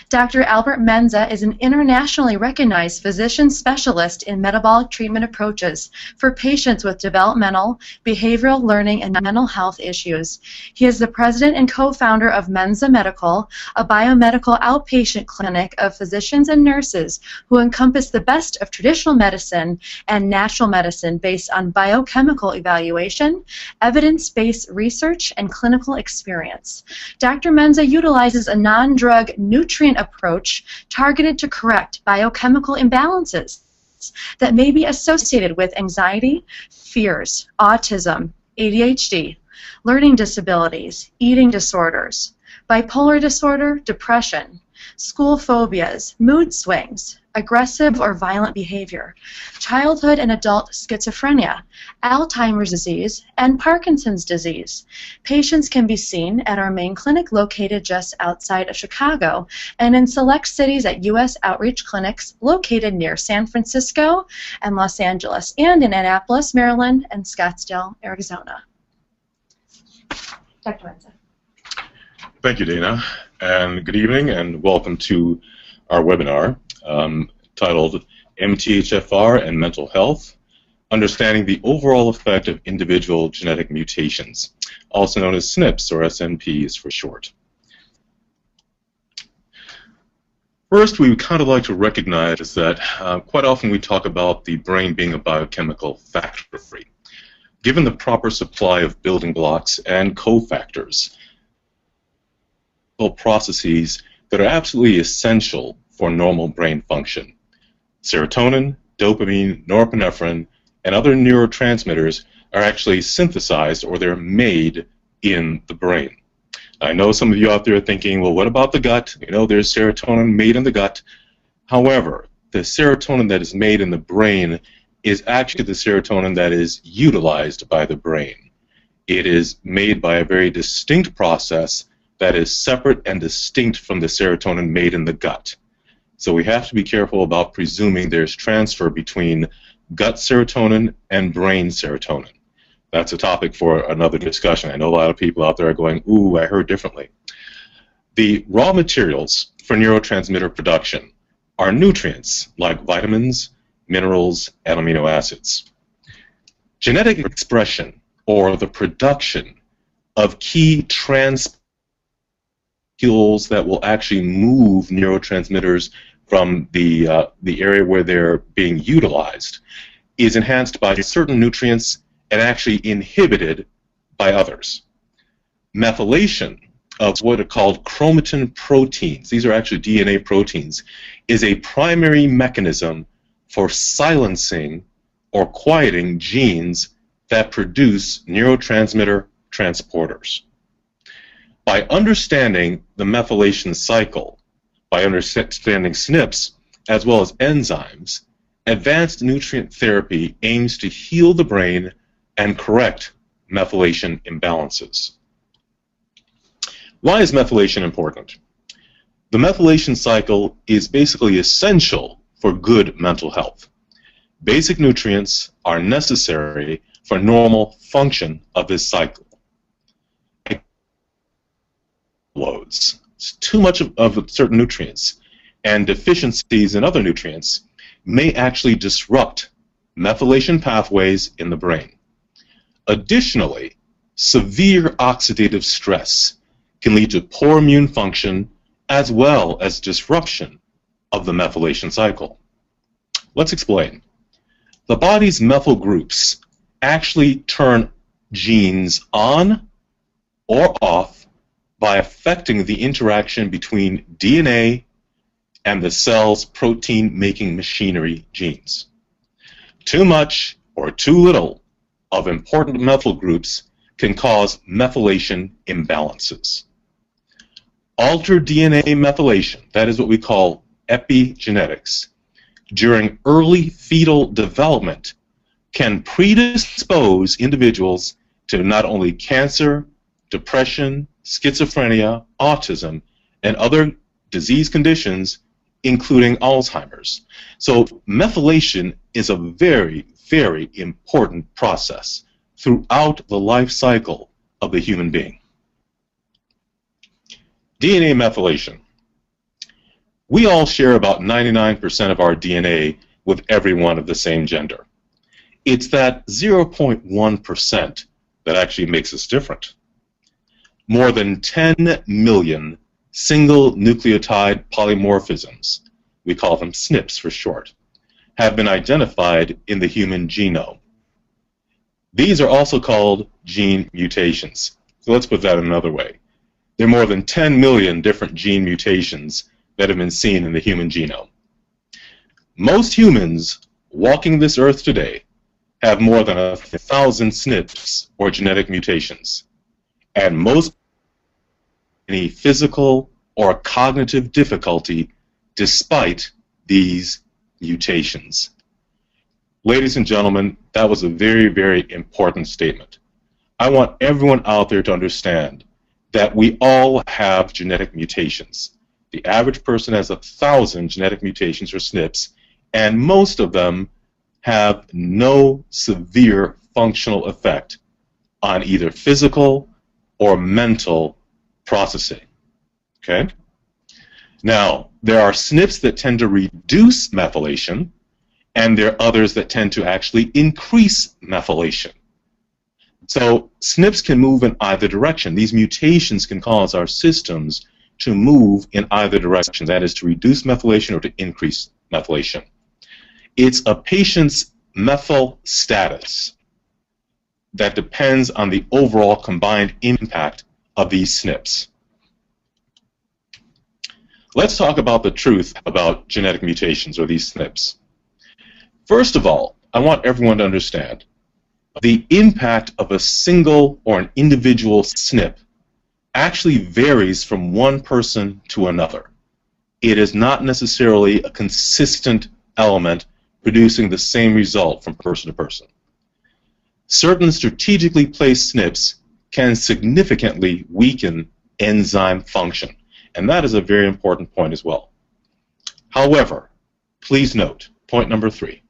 Dr. Albert Menza is an internationally recognized physician specialist in metabolic treatment approaches for patients with developmental, behavioral learning, and mental health issues. He is the president and co-founder of Menza Medical, a biomedical outpatient clinic of physicians and nurses who encompass the best of traditional medicine and natural medicine based on biochemical evaluation, evidence-based research, and clinical experience. Dr. Menza utilizes a non-drug nutrient approach targeted to correct biochemical imbalances that may be associated with anxiety, fears, autism, ADHD, learning disabilities, eating disorders, bipolar disorder, depression, school phobias, mood swings, aggressive or violent behavior, childhood and adult schizophrenia, Alzheimer's disease, and Parkinson's disease. Patients can be seen at our main clinic located just outside of Chicago and in select cities at U.S. outreach clinics located near San Francisco and Los Angeles, and in Annapolis, Maryland, and Scottsdale, Arizona. Dr. Menza. Thank you, Dana, and good evening, and welcome to our webinar titled MTHFR and Mental Health, Understanding the Overall Effect of Individual Genetic Mutations, also known as SNPs, or SNPs for short. First, we would kind of like to recognize that quite often we talk about the brain being a biochemical factory. Given the proper supply of building blocks and cofactors, processes that are absolutely essential for normal brain function. Serotonin, dopamine, norepinephrine, and other neurotransmitters are actually synthesized, or they're made in the brain. I know some of you out there are thinking, well, what about the gut? You know, there's serotonin made in the gut. However, the serotonin that is made in the brain is actually the serotonin that is utilized by the brain. It is made by a very distinct process that is separate and distinct from the serotonin made in the gut. So we have to be careful about presuming there's transfer between gut serotonin and brain serotonin. That's a topic for another discussion. I know a lot of people out there are going, ooh, I heard differently. The raw materials for neurotransmitter production are nutrients like vitamins, minerals, and amino acids. Genetic expression, or the production of key molecules that will actually move neurotransmitters from the area where they're being utilized, is enhanced by certain nutrients and actually inhibited by others. Methylation of what are called chromatin proteins, these are actually DNA proteins, is a primary mechanism for silencing or quieting genes that produce neurotransmitter transporters. By understanding the methylation cycle, by understanding SNPs as well as enzymes, advanced nutrient therapy aims to heal the brain and correct methylation imbalances. Why is methylation important? The methylation cycle is basically essential for good mental health. Basic nutrients are necessary for normal function of this cycle. Loads. It's too much of certain nutrients, and deficiencies in other nutrients may actually disrupt methylation pathways in the brain. Additionally, severe oxidative stress can lead to poor immune function as well as disruption of the methylation cycle. Let's explain. The body's methyl groups actually turn genes on or off by affecting the interaction between DNA and the cell's protein-making machinery genes. Too much or too little of important methyl groups can cause methylation imbalances. Altered DNA methylation, that is what we call epigenetics, during early fetal development can predispose individuals to not only cancer, depression, schizophrenia, autism, and other disease conditions, including Alzheimer's. So methylation is a very, very important process throughout the life cycle of the human being. DNA methylation. We all share about 99% of our DNA with everyone of the same gender. It's that 0.1% that actually makes us different. More than 10 million single nucleotide polymorphisms, we call them SNPs for short, have been identified in the human genome. These are also called gene mutations. So let's put that another way. There are more than 10 million different gene mutations that have been seen in the human genome. Most humans walking this earth today have more than 1,000 SNPs, or genetic mutations, and most any physical or cognitive difficulty despite these mutations. Ladies and gentlemen, that was a very, very important statement. I want everyone out there to understand that we all have genetic mutations. The average person has 1,000 genetic mutations or SNPs, and most of them have no severe functional effect on either physical or mental processing. Okay? Now, there are SNPs that tend to reduce methylation, and there are others that tend to actually increase methylation. So SNPs can move in either direction. These mutations can cause our systems to move in either direction, that is, to reduce methylation or to increase methylation. It's a patient's methyl status that depends on the overall combined impact of these SNPs. Let's talk about the truth about genetic mutations, or these SNPs. First of all, I want everyone to understand the impact of a single or an individual SNP actually varies from one person to another. It is not necessarily a consistent element producing the same result from person to person. Certain strategically placed SNPs can significantly weaken enzyme function, and that is a very important point as well. However, please note, point number 3,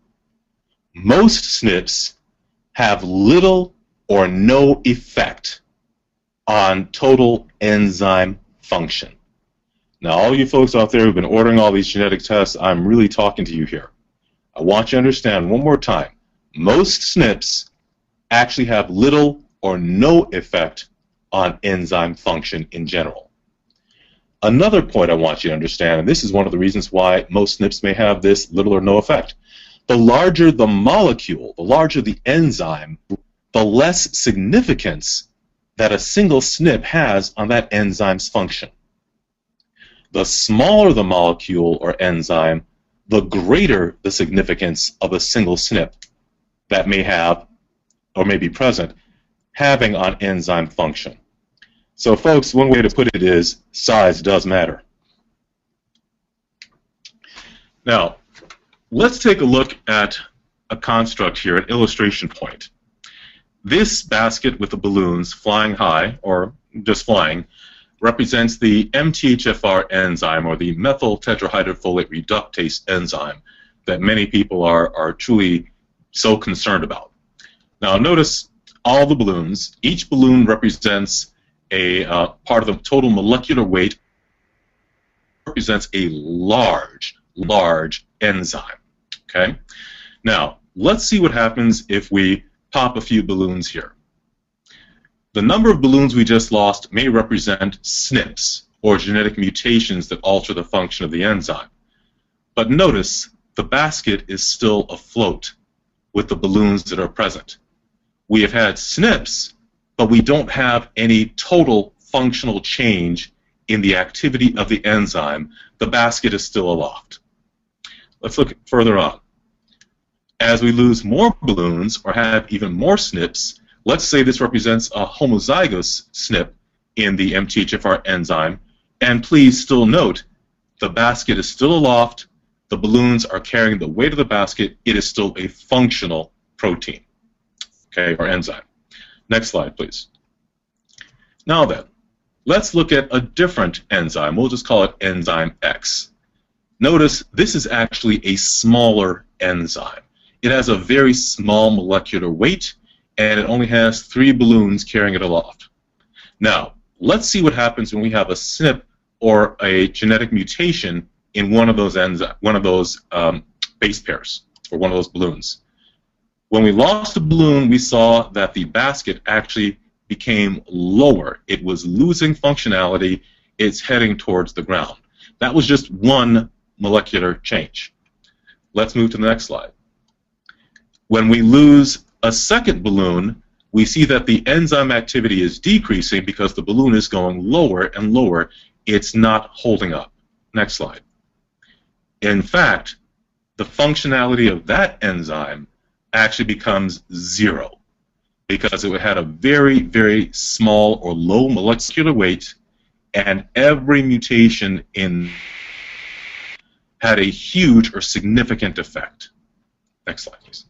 most SNPs have little or no effect on total enzyme function. Now, all you folks out there who've been ordering all these genetic tests, I'm really talking to you here. I want you to understand one more time, most SNPs actually have little or no effect on enzyme function in general. Another point I want you to understand, and this is one of the reasons why most SNPs may have this little or no effect, the larger the molecule, the larger the enzyme, the less significance that a single SNP has on that enzyme's function. The smaller the molecule or enzyme, the greater the significance of a single SNP that may have, or may be present, having on enzyme function. So folks, one way to put it is, size does matter. Now, let's take a look at a construct here, an illustration point. This basket with the balloons flying high, or just flying, represents the MTHFR enzyme, or the methyl tetrahydrofolate reductase enzyme that many people are truly so concerned about. Now notice all the balloons. Each balloon represents a part of the total molecular weight, represents a large enzyme. Okay? Now, let's see what happens if we pop a few balloons here. The number of balloons we just lost may represent SNPs, or genetic mutations that alter the function of the enzyme. But notice the basket is still afloat with the balloons that are present. We have had SNPs, but we don't have any total functional change in the activity of the enzyme. The basket is still aloft. Let's look further on. As we lose more balloons or have even more SNPs, let's say this represents a homozygous SNP in the MTHFR enzyme, and please still note the basket is still aloft, the balloons are carrying the weight of the basket, it is still a functional protein, okay, or enzyme. Next slide, please. Now then, let's look at a different enzyme. We'll just call it enzyme X. Notice this is actually a smaller enzyme. It has a very small molecular weight, and it only has 3 balloons carrying it aloft. Now, let's see what happens when we have a SNP or a genetic mutation in one of those base pairs, or one of those balloons. When we lost the balloon, we saw that the basket actually became lower. It was losing functionality. It's heading towards the ground. That was just one molecular change. Let's move to the next slide. When we lose a second balloon, we see that the enzyme activity is decreasing because the balloon is going lower and lower. It's not holding up. Next slide. In fact, the functionality of that enzyme actually becomes 0 because it had a very, very small or low molecular weight, and every mutation in had a huge or significant effect. Next slide, please.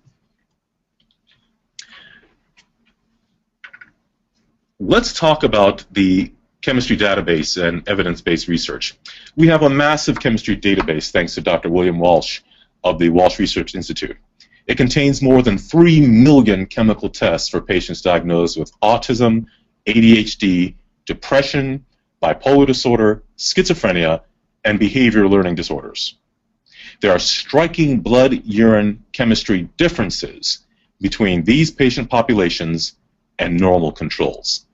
Let's talk about the chemistry database and evidence-based research. We have a massive chemistry database thanks to Dr. William Walsh of the Walsh Research Institute. It contains more than 3 million chemical tests for patients diagnosed with autism, ADHD, depression, bipolar disorder, schizophrenia, and behavioral learning disorders. There are striking blood-urine chemistry differences between these patient populations and normal controls.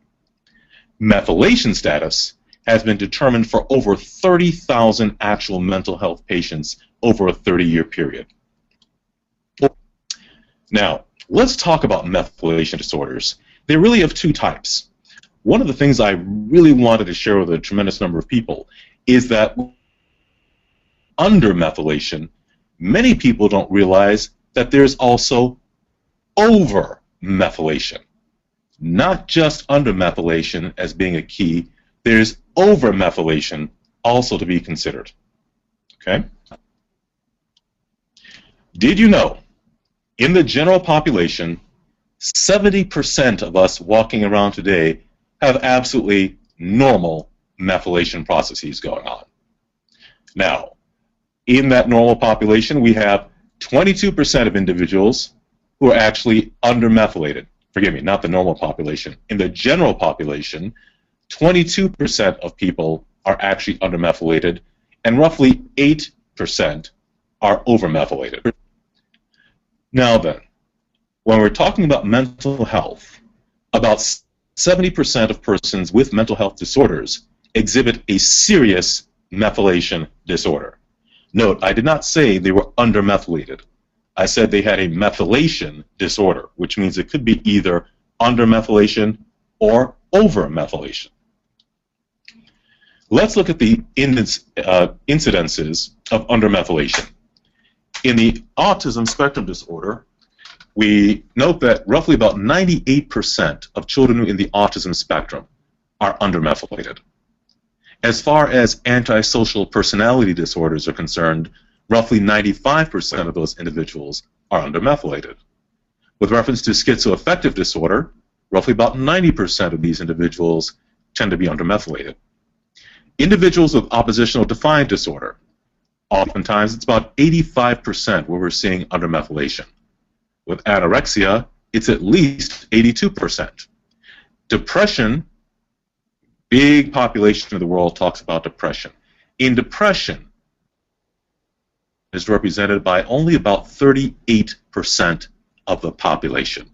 Methylation status has been determined for over 30,000 actual mental health patients over a 30-year period. Now, let's talk about methylation disorders. They really have 2 types. One of the things I really wanted to share with a tremendous number of people is that undermethylation, many people don't realize that there's also overmethylation. Not just undermethylation as being a key, there's overmethylation also to be considered. Okay? Did you know, in the general population, 70% of us walking around today have absolutely normal methylation processes going on. Now, in that normal population, we have 22% of individuals who are actually undermethylated. Forgive me, not the normal population. In the general population, 22% of people are actually undermethylated, and roughly 8% are overmethylated. Now then, when we're talking about mental health, about 70% of persons with mental health disorders exhibit a serious methylation disorder. Note, I did not say they were undermethylated. I said they had a methylation disorder, which means it could be either undermethylation or overmethylation. Let's look at the incidences of undermethylation. In the autism spectrum disorder, we note that roughly about 98% of children in the autism spectrum are undermethylated. As far as antisocial personality disorders are concerned, roughly 95% of those individuals are undermethylated. With reference to schizoaffective disorder, roughly about 90% of these individuals tend to be undermethylated. Individuals with oppositional defiant disorder, oftentimes it's about 85% where we're seeing undermethylation. With anorexia, it's at least 82%. Depression, big population of the world talks about depression. In depression, is represented by only about 38% of the population.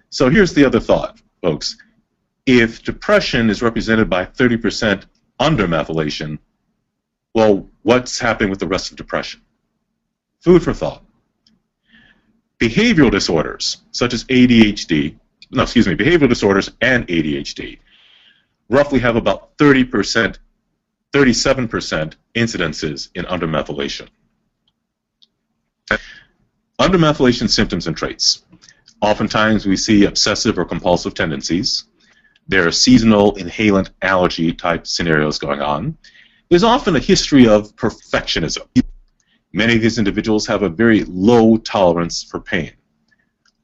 So here's the other thought, folks. If depression is represented by 30% undermethylation, well, what's happening with the rest of depression? Food for thought. Behavioral disorders, such as behavioral disorders and ADHD, roughly have about 37% incidences in undermethylation. Undermethylation symptoms and traits. Oftentimes we see obsessive or compulsive tendencies. There are seasonal inhalant allergy type scenarios going on. There's often a history of perfectionism. Many of these individuals have a very low tolerance for pain.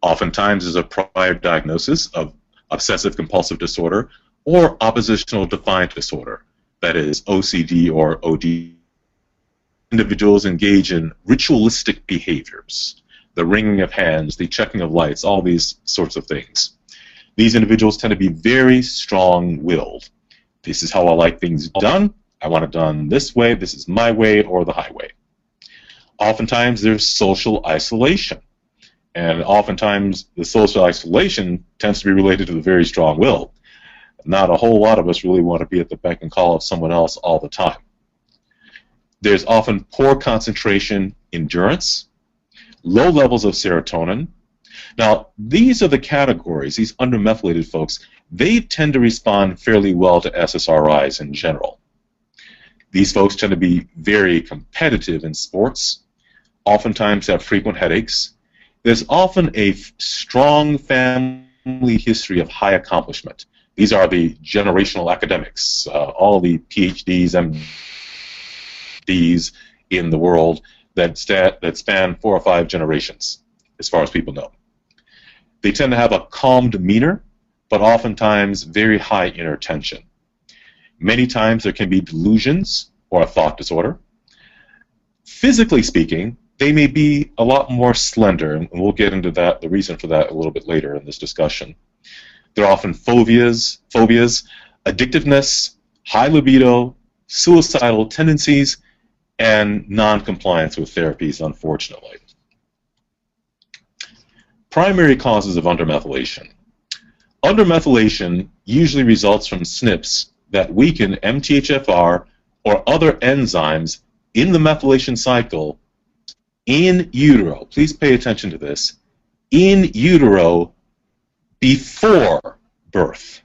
Oftentimes there's a prior diagnosis of obsessive compulsive disorder or oppositional defiant disorder, that is OCD or OD. Individuals engage in ritualistic behaviors, the wringing of hands, the checking of lights, all these sorts of things. These individuals tend to be very strong-willed. This is how I like things done. I want it done this way, this is my way, or the highway. Oftentimes there's social isolation. And oftentimes the social isolation tends to be related to the very strong will. Not a whole lot of us really want to be at the beck and call of someone else all the time. There's often poor concentration, endurance, low levels of serotonin. Now, these are the categories, these undermethylated folks, they tend to respond fairly well to SSRIs in general. These folks tend to be very competitive in sports, oftentimes have frequent headaches. There's often a strong family history of high accomplishment. These are the generational academics, all the PhDs, MDs in the world that span 4 or 5 generations, as far as people know. They tend to have a calm demeanor, but oftentimes very high inner tension. Many times there can be delusions or a thought disorder. Physically speaking, they may be a lot more slender, and we'll get into that, the reason for that, a little bit later in this discussion. There are often phobias, addictiveness, high libido, suicidal tendencies, and non-compliance with therapies, unfortunately. Primary causes of undermethylation. Undermethylation usually results from SNPs that weaken MTHFR or other enzymes in the methylation cycle in utero. Please pay attention to this. In utero before birth.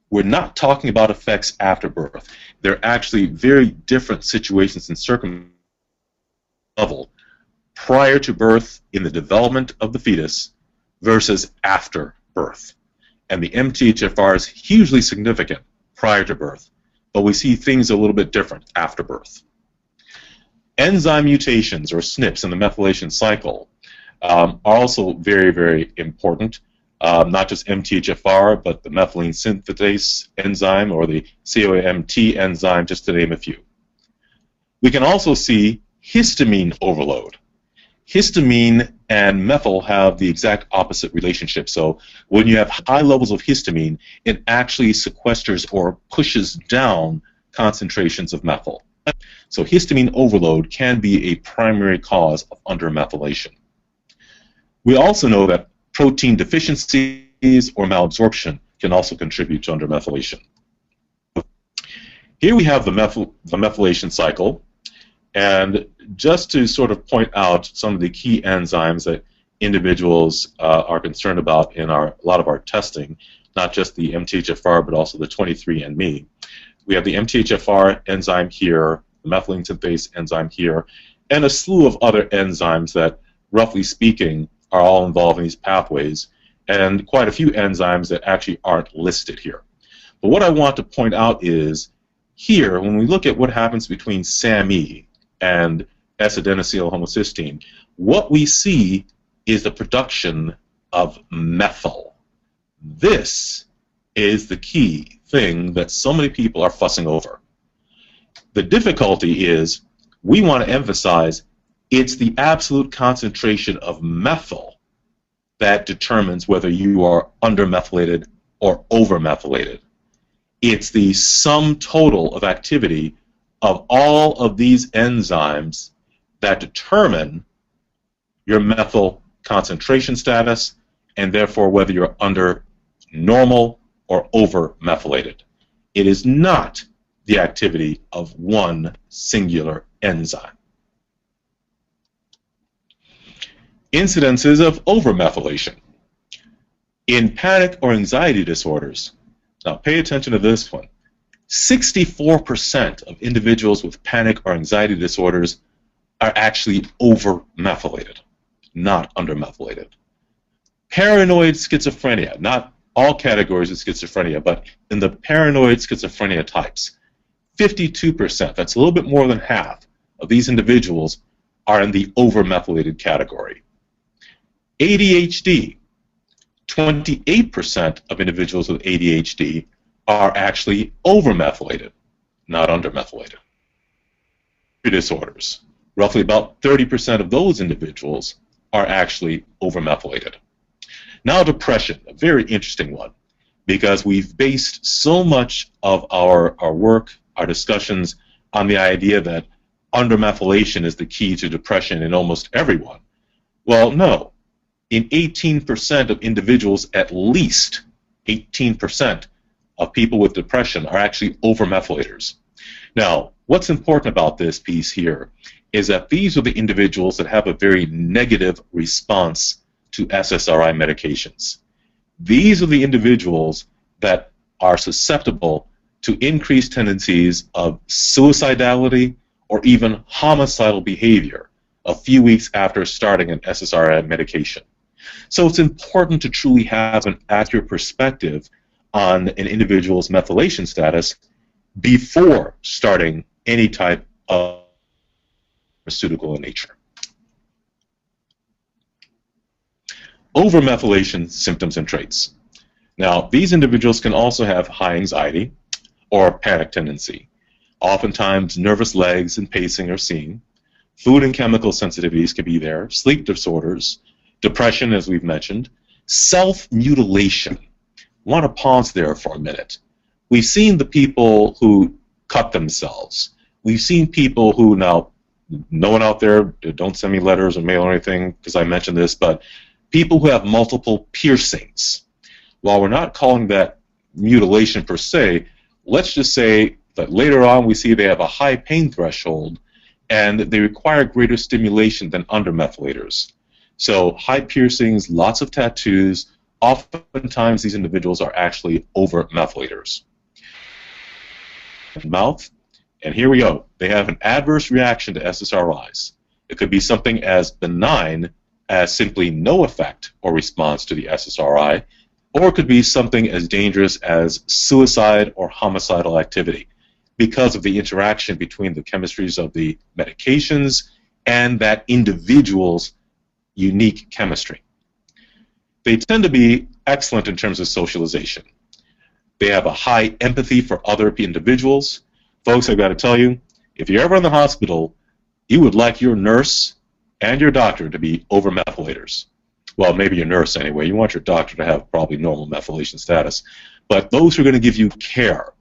We're not talking about effects after birth. They're actually very different situations and circumstances level prior to birth in the development of the fetus versus after birth. And the MTHFR is hugely significant prior to birth, but we see things a little bit different after birth. Enzyme mutations, or SNPs, in the methylation cycle are also very, very important. Not just MTHFR, but the methylene synthetase enzyme or the COMT enzyme, just to name a few. We can also see histamine overload. Histamine and methyl have the exact opposite relationship. So when you have high levels of histamine, it actually sequesters or pushes down concentrations of methyl. So histamine overload can be a primary cause of undermethylation. We also know that protein deficiencies or malabsorption can also contribute to undermethylation. Here we have the methylation cycle, and just to sort of point out some of the key enzymes that individuals are concerned about in a lot of our testing, not just the MTHFR but also the 23andMe. We have the MTHFR enzyme here, the methylene synthase enzyme here, and a slew of other enzymes that, roughly speaking, are all involved in these pathways, and quite a few enzymes that actually aren't listed here. But what I want to point out is, here, when we look at what happens between SAMe and S-adenosyl homocysteine, what we see is the production of methyl. This is the key thing that so many people are fussing over. The difficulty is we want to emphasize it's the absolute concentration of methyl that determines whether you are undermethylated or overmethylated. It's the sum total of activity of all of these enzymes that determine your methyl concentration status and therefore whether you're under normal or overmethylated. It is not the activity of one singular enzyme. Incidences of overmethylation. In panic or anxiety disorders, now pay attention to this one, 64% of individuals with panic or anxiety disorders are actually overmethylated, not undermethylated. Paranoid schizophrenia, not all categories of schizophrenia, but in the paranoid schizophrenia types, 52%, that's a little bit more than half of these individuals are in the overmethylated category. ADHD, 28% of individuals with ADHD are actually overmethylated, not undermethylated. Disorders, roughly about 30% of those individuals are actually overmethylated. Now depression, a very interesting one, because we've based so much of our work, our discussions on the idea that undermethylation is the key to depression in almost everyone. Well, no. In 18% of individuals, at least 18% of people with depression are actually overmethylators. Now, what's important about this piece here is that these are the individuals that have a very negative response to SSRI medications. These are the individuals that are susceptible to increased tendencies of suicidality or even homicidal behavior a few weeks after starting an SSRI medication. So it's important to truly have an accurate perspective on an individual's methylation status before starting any type of pharmaceutical in nature. Overmethylation symptoms and traits. Now, these individuals can also have high anxiety or panic tendency. Oftentimes, nervous legs and pacing are seen. Food and chemical sensitivities can be there. Sleep disorders, depression, as we've mentioned. Self-mutilation. I want to pause there for a minute. We've seen the people who cut themselves. We've seen people who, now, no one out there, don't send me letters or mail or anything because I mentioned this, but people who have multiple piercings. While we're not calling that mutilation per se, let's just say that later on we see they have a high pain threshold and they require greater stimulation than undermethylators. So high piercings, lots of tattoos, oftentimes these individuals are actually overmethylators. Mouth, and here we go. They have an adverse reaction to SSRIs. It could be something as benign as simply no effect or response to the SSRI, or it could be something as dangerous as suicide or homicidal activity because of the interaction between the chemistries of the medications and that individual's unique chemistry. They tend to be excellent in terms of socialization. They have a high empathy for other individuals. Folks, I've got to tell you, if you're ever in the hospital, you would like your nurse and your doctor to be overmethylators. Well, maybe your nurse anyway. You want your doctor to have probably normal methylation status. But those who are going to give you care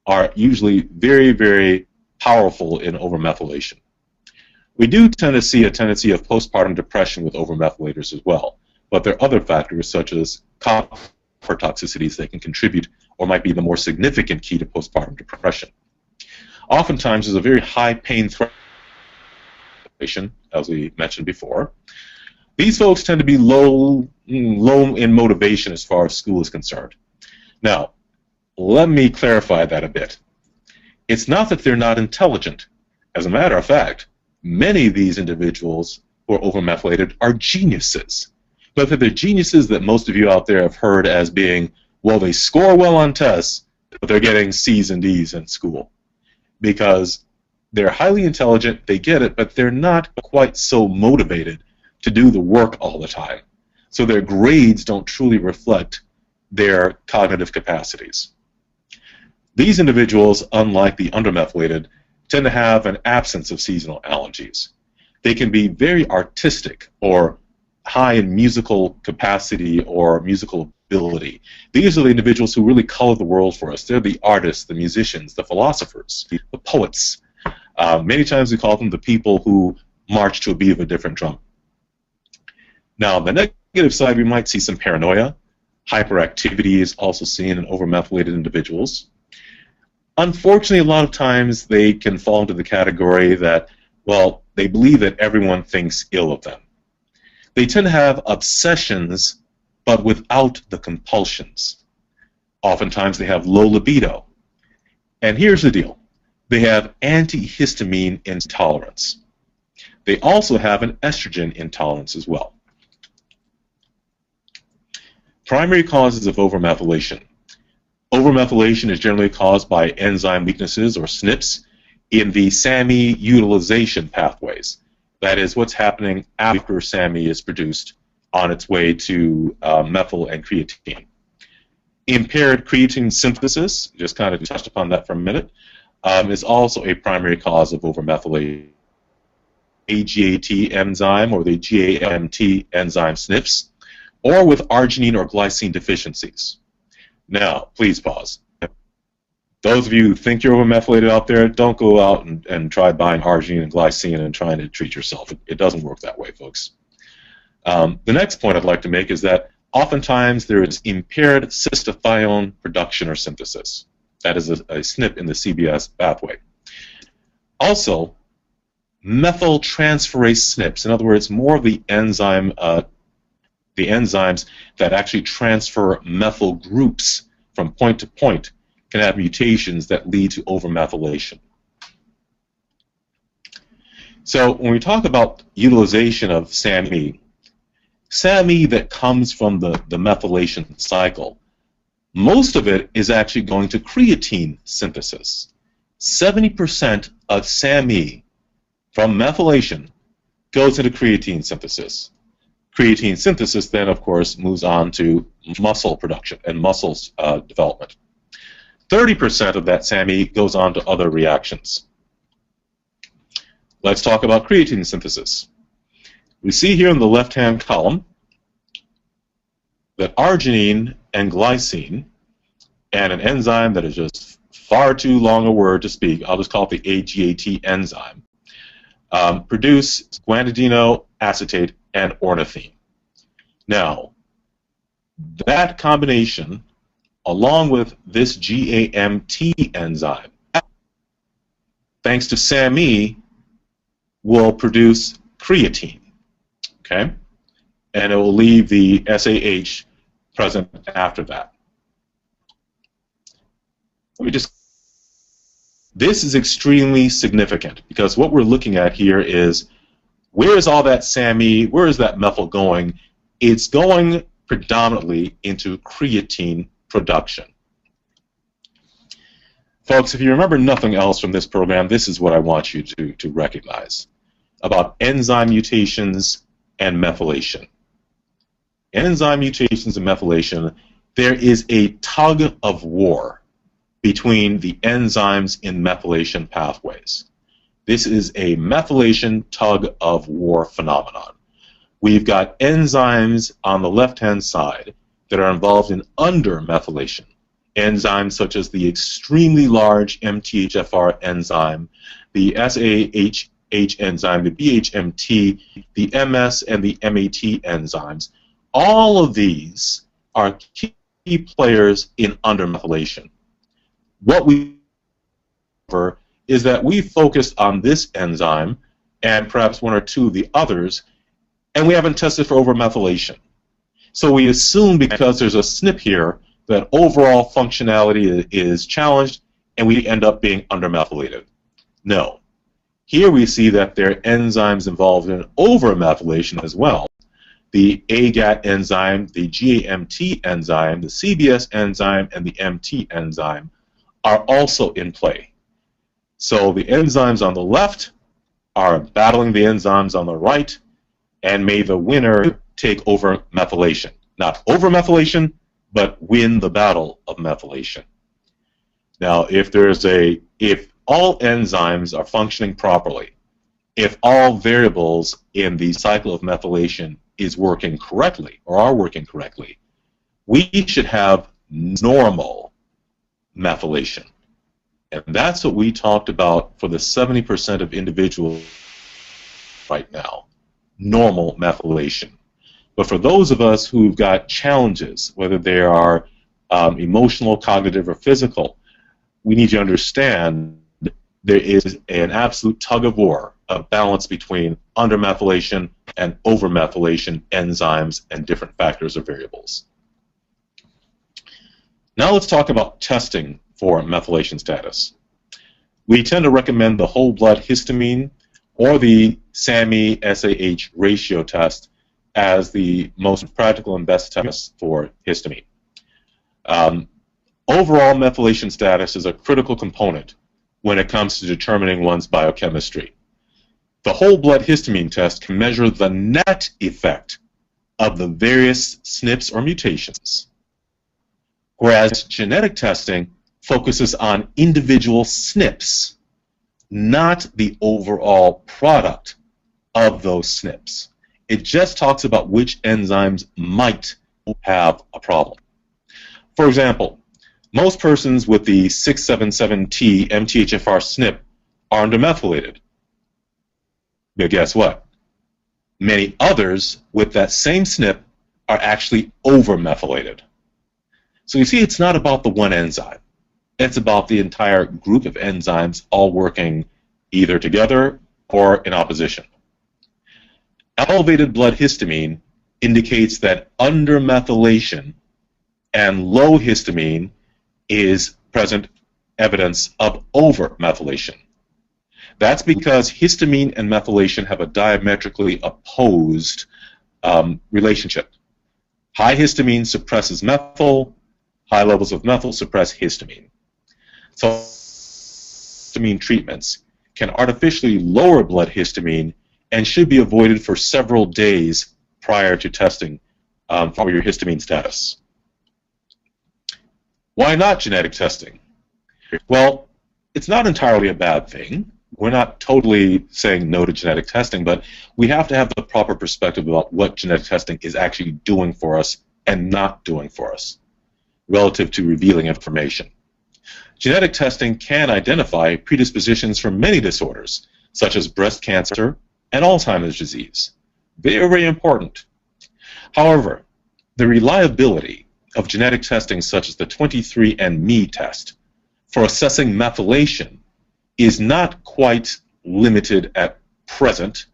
are usually very, very powerful in overmethylation. We do tend to see a tendency of postpartum depression with overmethylators as well. But there are other factors such as copper toxicities that can contribute or might be the more significant key to postpartum depression. Oftentimes there's a very high pain threshold, as we mentioned before. These folks tend to be low in motivation as far as school is concerned. Now, let me clarify that a bit. It's not that they're not intelligent. As a matter of fact, many of these individuals who are overmethylated are geniuses. But they're geniuses that most of you out there have heard as being, well, they score well on tests, but they're getting C's and D's in school. Because they're highly intelligent, they get it, but they're not quite so motivated to do the work all the time. So their grades don't truly reflect their cognitive capacities. These individuals, unlike the undermethylated, tend to have an absence of seasonal allergies. They can be very artistic or high in musical capacity or musical ability. These are the individuals who really color the world for us. They're the artists, the musicians, the philosophers, the poets. Many times we call them the people who march to a beat of a different drum. Now, on the negative side, we might see some paranoia. Hyperactivity is also seen in overmethylated individuals. Unfortunately, a lot of times they can fall into the category that, well, they believe that everyone thinks ill of them. They tend to have obsessions, but without the compulsions. Oftentimes they have low libido. And here's the deal. They have antihistamine intolerance. They also have an estrogen intolerance as well. Primary causes of overmethylation. Overmethylation is generally caused by enzyme weaknesses, or SNPs, in the SAMe utilization pathways. That is what's happening after SAMe is produced on its way to methyl and creatine. Impaired creatine synthesis, just kind of touched upon that for a minute, is also a primary cause of overmethylation. AGAT enzyme or the GAMT enzyme SNPs, or with arginine or glycine deficiencies. Now, please pause. Those of you who think you're overmethylated out there, don't go out and try buying arginine and glycine and trying to treat yourself. It doesn't work that way, folks. The next point I'd like to make is that oftentimes there is impaired cystathione production or synthesis. That is a SNP in the CBS pathway. Also, methyltransferase SNPs, in other words, more of the enzymes that actually transfer methyl groups from point to point, can have mutations that lead to overmethylation. So when we talk about utilization of SAMe, SAMe that comes from the methylation cycle, most of it is actually going to creatine synthesis. 70% of SAMe from methylation goes into creatine synthesis. Creatine synthesis then, of course, moves on to muscle production and muscle development. 30% of that SAMe goes on to other reactions. Let's talk about creatine synthesis. We see here in the left-hand column that arginine and glycine and an enzyme that is just far too long a word to speak, I'll just call it the AGAT enzyme, produce guanidino acetate and ornithine. Now, that combination, along with this GAMT enzyme, thanks to SAMe, will produce creatine, okay? And it will leave the SAH present after that. This is extremely significant because what we're looking at here is where is all that SAMe, where is that methyl going? It's going predominantly into creatine production. Folks, if you remember nothing else from this program, this is what I want you to recognize about enzyme mutations and methylation. Enzyme mutations and methylation, there is a tug of war between the enzymes in methylation pathways. This is a methylation tug of war phenomenon. We've got enzymes on the left-hand side that are involved in undermethylation. Enzymes such as the extremely large MTHFR enzyme, the SAH enzyme, the BHMT, the MS, and the MAT enzymes. All of these are key players in undermethylation. What we cover is that we focused on this enzyme and perhaps one or two of the others, and we haven't tested for overmethylation. So we assume because there's a SNP here that overall functionality is challenged and we end up being undermethylated. No. Here we see that there are enzymes involved in overmethylation as well. The AGAT enzyme, the GAMT enzyme, the CBS enzyme, and the MT enzyme are also in play. So the enzymes on the left are battling the enzymes on the right, and may the winner take over methylation. Not overmethylation, but win the battle of methylation. Now, if all enzymes are functioning properly, if all variables in the cycle of methylation is working correctly, or are working correctly, we should have normal methylation. And that's what we talked about for the 70% of individuals right now, normal methylation. But for those of us who've got challenges, whether they are emotional, cognitive, or physical, we need to understand there is an absolute tug of war, a balance between undermethylation and overmethylation enzymes and different factors or variables. Now let's talk about testing for methylation status. We tend to recommend the whole blood histamine or the SAMe-SAH ratio test as the most practical and best test for histamine. Overall methylation status is a critical component when it comes to determining one's biochemistry. The whole blood histamine test can measure the net effect of the various SNPs or mutations, whereas genetic testing focuses on individual SNPs, not the overall product of those SNPs. It just talks about which enzymes might have a problem. For example, Most persons with the 677T MTHFR SNP are undermethylated. But guess what? Many others with that same SNP are actually overmethylated. So you see, it's not about the one enzyme. It's about the entire group of enzymes all working either together or in opposition. Elevated blood histamine indicates that undermethylation and low histamine is present evidence of overmethylation. That's because histamine and methylation have a diametrically opposed relationship. High histamine suppresses methyl, high levels of methyl suppress histamine. So histamine treatments can artificially lower blood histamine and should be avoided for several days prior to testing for your histamine status. Why not genetic testing? Well, it's not entirely a bad thing. We're not totally saying no to genetic testing, but we have to have the proper perspective about what genetic testing is actually doing for us and not doing for us relative to revealing information. Genetic testing can identify predispositions for many disorders, such as breast cancer and Alzheimer's disease. Very, very important. However, the reliability of genetic testing such as the 23andMe test for assessing methylation is not quite limited at present.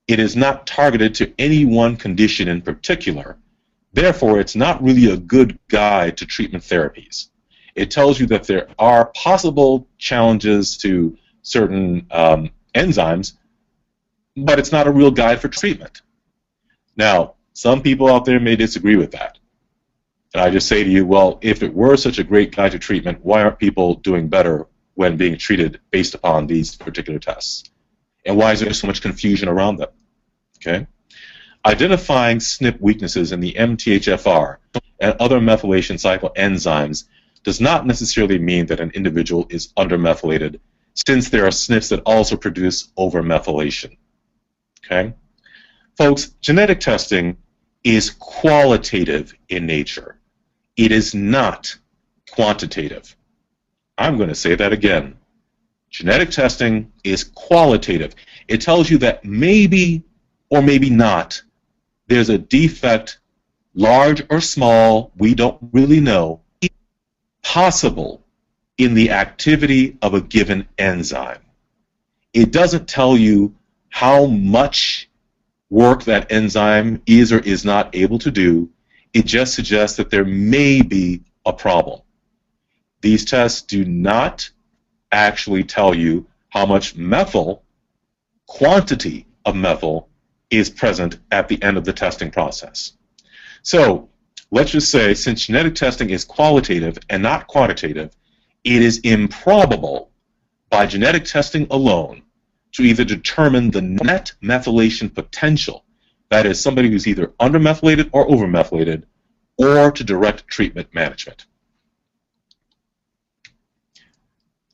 It is not targeted to any one condition in particular. Therefore, it's not really a good guide to treatment therapies. It tells you that there are possible challenges to certain enzymes, but it's not a real guide for treatment. Now, some people out there may disagree with that. And I just say to you, well, if it were such a great guide to treatment, why aren't people doing better when being treated based upon these particular tests? And why is there so much confusion around them? Okay? Identifying SNP weaknesses in the MTHFR and other methylation cycle enzymes does not necessarily mean that an individual is undermethylated, since there are SNPs that also produce overmethylation. Okay? Folks, genetic testing is qualitative in nature. It is not quantitative. I'm going to say that again. Genetic testing is qualitative. It tells you that maybe or maybe not there's a defect, large or small, we don't really know, possible in the activity of a given enzyme. It doesn't tell you how much work that enzyme is or is not able to do. It just suggests that there may be a problem. These tests do not actually tell you how much methyl, quantity of methyl, is present at the end of the testing process. So let's just say, since genetic testing is qualitative and not quantitative, it is improbable by genetic testing alone to either determine the net methylation potential, that is, somebody who's either undermethylated or overmethylated, or to direct treatment management.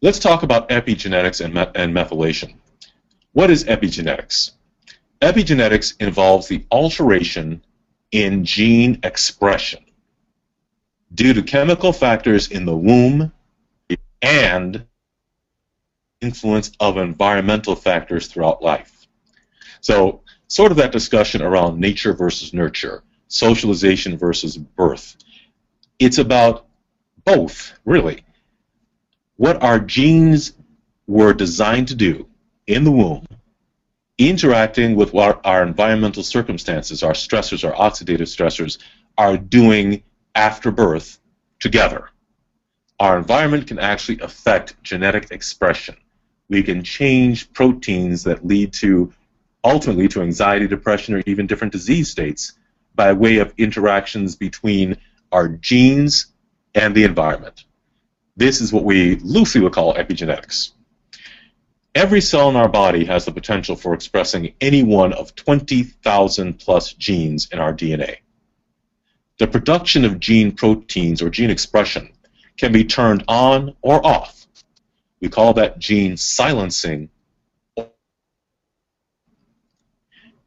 Let's talk about epigenetics and methylation. What is epigenetics? Epigenetics involves the alteration in gene expression due to chemical factors in the womb and influence of environmental factors throughout life. So, sort of that discussion around nature versus nurture, socialization versus birth. It's about both, really. What our genes were designed to do in the womb, interacting with what our environmental circumstances, our stressors, our oxidative stressors, are doing after birth together. Our environment can actually affect genetic expression. We can change proteins that lead to, ultimately, to anxiety, depression, or even different disease states by way of interactions between our genes and the environment. This is what we loosely would call epigenetics. Every cell in our body has the potential for expressing any one of 20,000 plus genes in our DNA. The production of gene proteins or gene expression can be turned on or off. We call that gene silencing.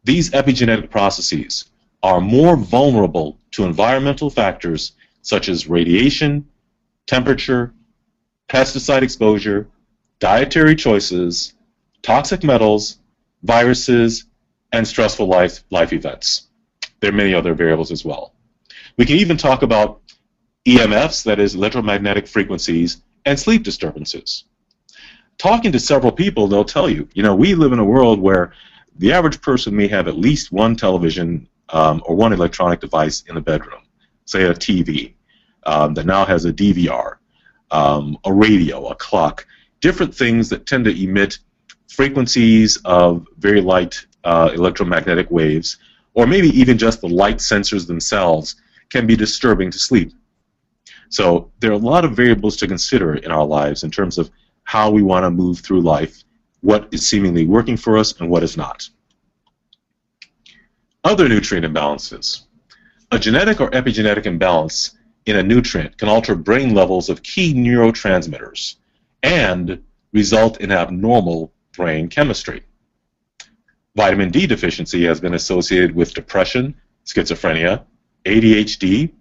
These epigenetic processes are more vulnerable to environmental factors such as radiation, temperature, pesticide exposure, dietary choices, toxic metals, viruses, and stressful life events. There are many other variables as well. We can even talk about EMFs, that is electromagnetic frequencies, and sleep disturbances. Talking to several people, they'll tell you, we live in a world where the average person may have at least one television or one electronic device in the bedroom, say a TV that now has a DVR, a radio, a clock, different things that tend to emit frequencies of very light electromagnetic waves, or maybe even just the light sensors themselves can be disturbing to sleep. So there are a lot of variables to consider in our lives in terms of how we want to move through life, what is seemingly working for us and what is not. Other nutrient imbalances. A genetic or epigenetic imbalance in a nutrient can alter brain levels of key neurotransmitters and result in abnormal brain chemistry. Vitamin D deficiency has been associated with depression, schizophrenia, ADHD,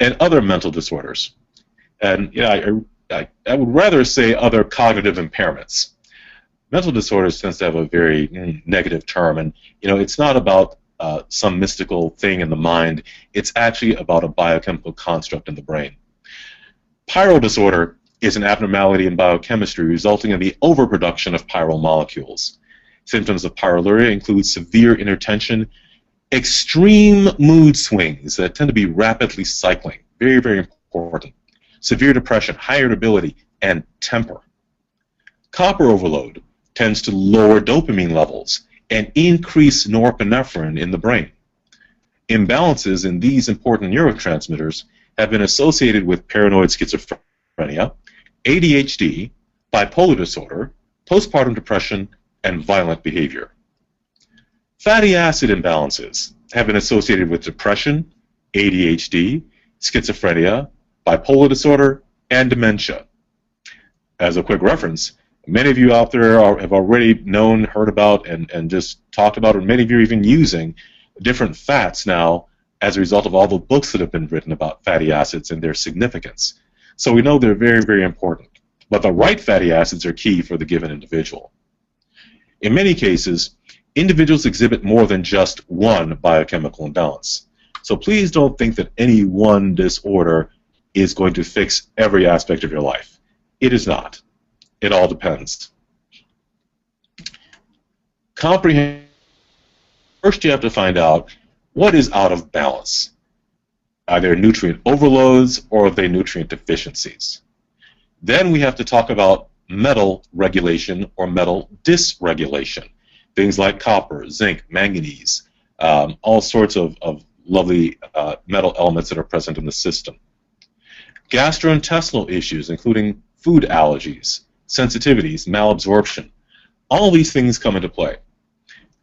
and other mental disorders. And I would rather say other cognitive impairments. Mental disorders tends to have a very negative term, and it's not about some mystical thing in the mind. It's actually about a biochemical construct in the brain. Pyrrole disorder is an abnormality in biochemistry resulting in the overproduction of pyrrole molecules. Symptoms of pyroluria include severe inattention, extreme mood swings that tend to be rapidly cycling, very, very important, severe depression, high irritability, and temper. Copper overload tends to lower dopamine levels and increase norepinephrine in the brain. Imbalances in these important neurotransmitters have been associated with paranoid schizophrenia, ADHD, bipolar disorder, postpartum depression, and violent behavior. Fatty acid imbalances have been associated with depression, ADHD, schizophrenia, bipolar disorder, and dementia. As a quick reference, many of you out there have already known, heard about, and just talked about, or many of you are even using different fats now as a result of all the books that have been written about fatty acids and their significance. So we know they're very, very important. But the right fatty acids are key for the given individual. In many cases, individuals exhibit more than just one biochemical imbalance. So please don't think that any one disorder is going to fix every aspect of your life. It is not. It all depends. First, you have to find out what is out of balance. Are there nutrient overloads or are they nutrient deficiencies? Then we have to talk about metal regulation or metal dysregulation. Things like copper, zinc, manganese, all sorts of lovely metal elements that are present in the system. Gastrointestinal issues, including food allergies, sensitivities, malabsorption. All these things come into play.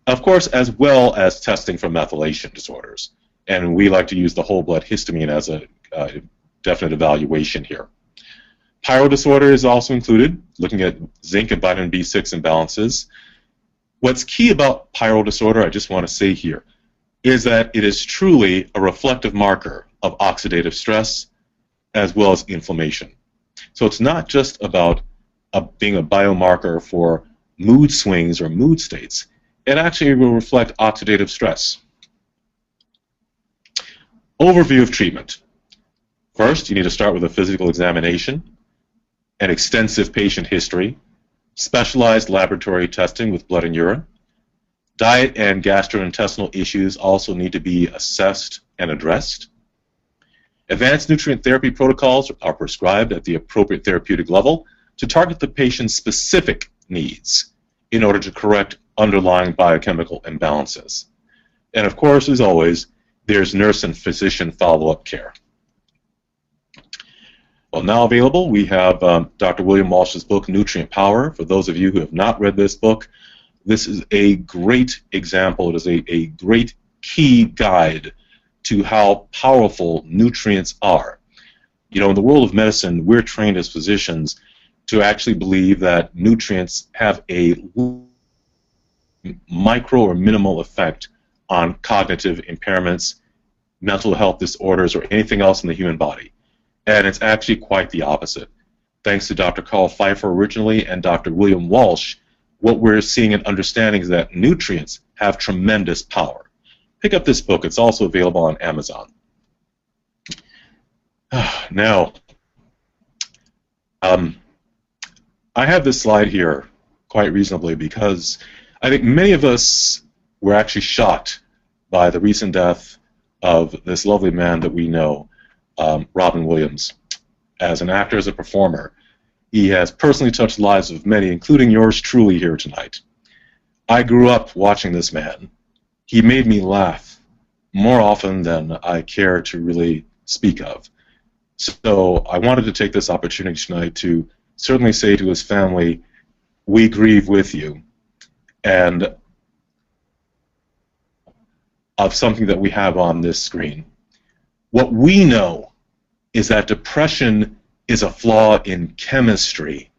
Of course, as well as testing for methylation disorders. And we like to use the whole blood histamine as a definite evaluation here. Pyrrole disorder is also included, looking at zinc and vitamin B6 imbalances. What's key about pyrrole disorder, I just want to say here, is that it is truly a reflective marker of oxidative stress as well as inflammation. So it's not just about being a biomarker for mood swings or mood states. It actually will reflect oxidative stress. Overview of treatment. First, you need to start with a physical examination, an extensive patient history, specialized laboratory testing with blood and urine. Diet and gastrointestinal issues also need to be assessed and addressed. Advanced nutrient therapy protocols are prescribed at the appropriate therapeutic level to target the patient's specific needs in order to correct underlying biochemical imbalances. And of course, as always, there's nurse and physician follow-up care. Well, now available, we have Dr. William Walsh's book, Nutrient Power. For those of you who have not read this book, this is a great example. It is a great key guide to how powerful nutrients are. You know, in the world of medicine, we're trained as physicians to actually believe that nutrients have a micro or minimal effect on cognitive impairments, mental health disorders, or anything else in the human body. and it's actually quite the opposite. Thanks to Dr. Carl Pfeiffer originally and Dr. William Walsh, what we're seeing and understanding is that nutrients have tremendous power. Pick up this book. It's also available on Amazon. Now, I have this slide here quite reasonably because I think many of us were actually shocked by the recent death of this lovely man that we know, Robin Williams. As an actor, as a performer, he has personally touched the lives of many, including yours truly here tonight. I grew up watching this man. He made me laugh more often than I care to really speak of. So I wanted to take this opportunity tonight to certainly say to his family, we grieve with you, and of something that we have on this screen. What we know is that depression is a flaw in chemistry,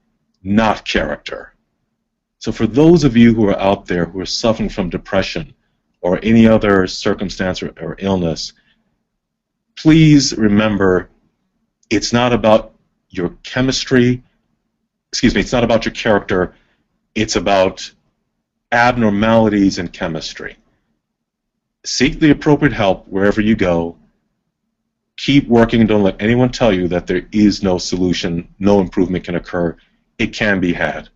not character. So for those of you who are out there who are suffering from depression or any other circumstance or illness, please remember it's not about your chemistry, it's not about your character, it's about abnormalities in chemistry. Seek the appropriate help wherever you go. Keep working and don't let anyone tell you that there is no solution, no improvement can occur. It can be had.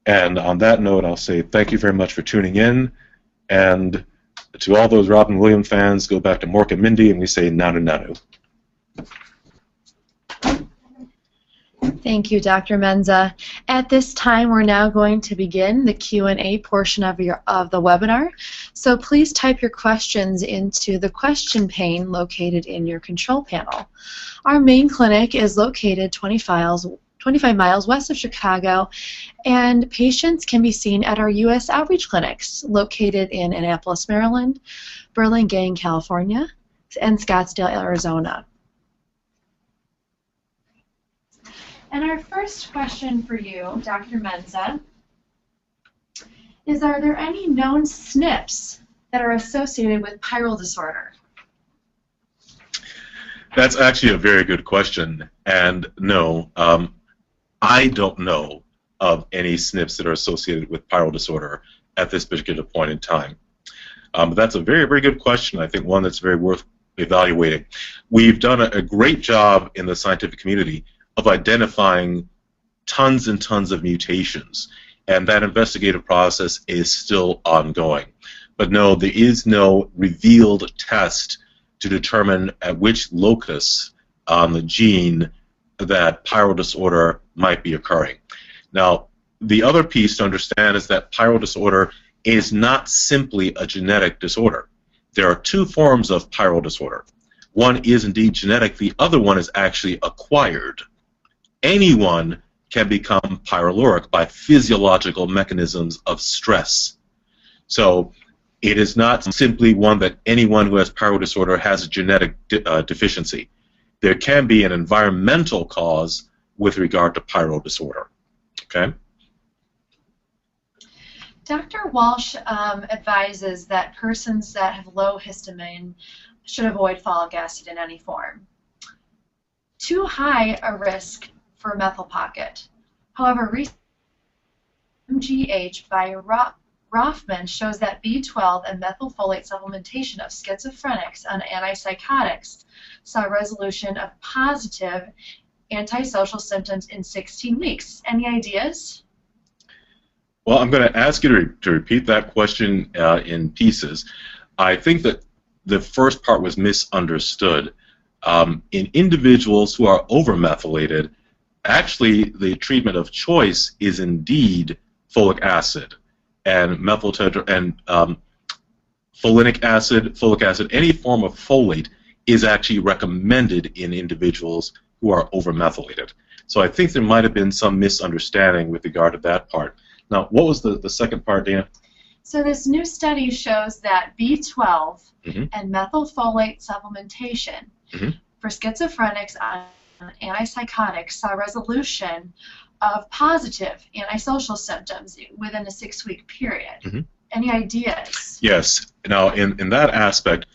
And on that note, I'll say thank you very much for tuning in. And to all those Robin Williams fans, go back to Mork and Mindy and we say nanu nanu. Thank you, Dr. Menza. At this time, we're now going to begin the Q&A portion of the webinar. So please type your questions into the question pane located in your control panel. Our main clinic is located 25 miles west of Chicago, and patients can be seen at our U.S. outreach clinics located in Annapolis, Maryland, Burlingame, California, and Scottsdale, Arizona. And our first question for you, Dr. Menza, is are there any known SNPs that are associated with pyrrole disorder? That's actually a very good question. And no, I don't know of any SNPs that are associated with pyrrole disorder at this particular point in time. But that's a very, very good question. I think one that's very worth evaluating. We've done a great job in the scientific community of identifying tons and tons of mutations, and that investigative process is still ongoing. But no, there is no revealed test to determine at which locus on the gene that pyrrole disorder might be occurring. Now, the other piece to understand is that pyrrole disorder is not simply a genetic disorder. There are two forms of pyrrole disorder. One is indeed genetic, the other one is actually acquired. Anyone can become pyroluria by physiological mechanisms of stress. So it is not simply one that anyone who has pyrrole disorder has a genetic deficiency. There can be an environmental cause with regard to pyrrole disorder. Okay? Dr. Walsh advises that persons that have low histamine should avoid folic acid in any form. Too high a risk for methyl pocket. However, recent MGH by Rothman shows that B12 and methylfolate supplementation of schizophrenics on antipsychotics saw resolution of positive antisocial symptoms in 16 weeks. Any ideas? Well, I'm going to ask you to repeat that question in pieces. I think that the first part was misunderstood. In individuals who are overmethylated, actually the treatment of choice is indeed folic acid and folinic acid, any form of folate is actually recommended in individuals who are overmethylated. So I think there might have been some misunderstanding with regard to that part. Now, what was the second part, Dana? So this new study shows that B12 and methylfolate supplementation for schizophrenics on antipsychotics saw resolution of positive antisocial symptoms within a 6-week period. Any ideas? Yes. Now, in that aspect,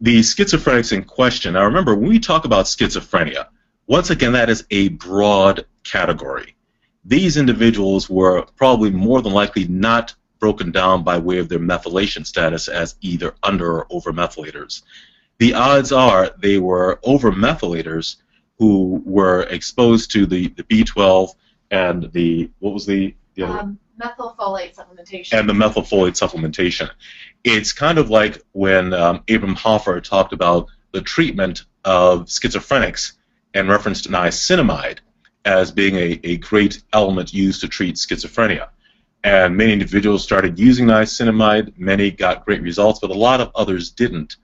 The schizophrenics in question, now remember, when we talk about schizophrenia, once again, that is a broad category. These individuals were probably more than likely not broken down by way of their methylation status as either under or overmethylators. The odds are they were overmethylators who were exposed to the B12 and the, what was the other? Methylfolate supplementation. And the methylfolate supplementation. It's kind of like when Abraham Hoffer talked about the treatment of schizophrenics and referenced niacinamide as being a great element used to treat schizophrenia. And many individuals started using niacinamide, many got great results, but a lot of others didn't.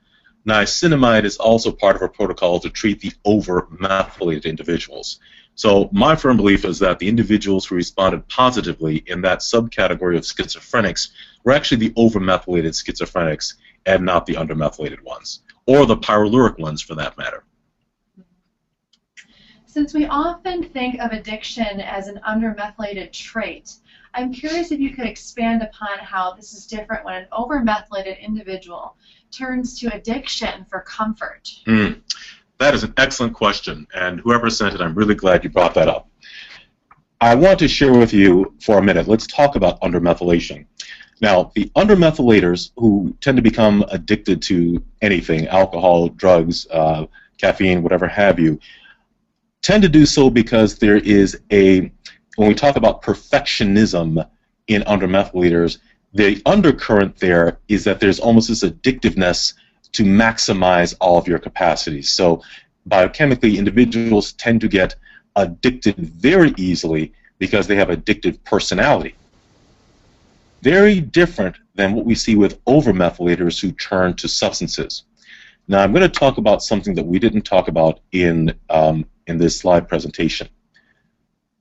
Niacinamide is also part of a protocol to treat the overmethylated individuals. So my firm belief is that the individuals who responded positively in that subcategory of schizophrenics were actually the overmethylated schizophrenics and not the undermethylated ones, or the pyroluric ones for that matter. Since we often think of addiction as an undermethylated trait, I'm curious if you could expand upon how this is different when an overmethylated individual turns to addiction for comfort. That is an excellent question, and whoever sent it, I'm really glad you brought that up. I want to share with you for a minute, let's talk about undermethylation. Now, the undermethylators who tend to become addicted to anything, alcohol, drugs, caffeine, whatever have you, tend to do so because there is a, when we talk about perfectionism in undermethylators, the undercurrent there is that there's almost this addictiveness to maximize all of your capacities. So biochemically, individuals tend to get addicted very easily because they have addictive personality. Very different than what we see with overmethylators who turn to substances. Now I'm going to talk about something that we didn't talk about in this slide presentation.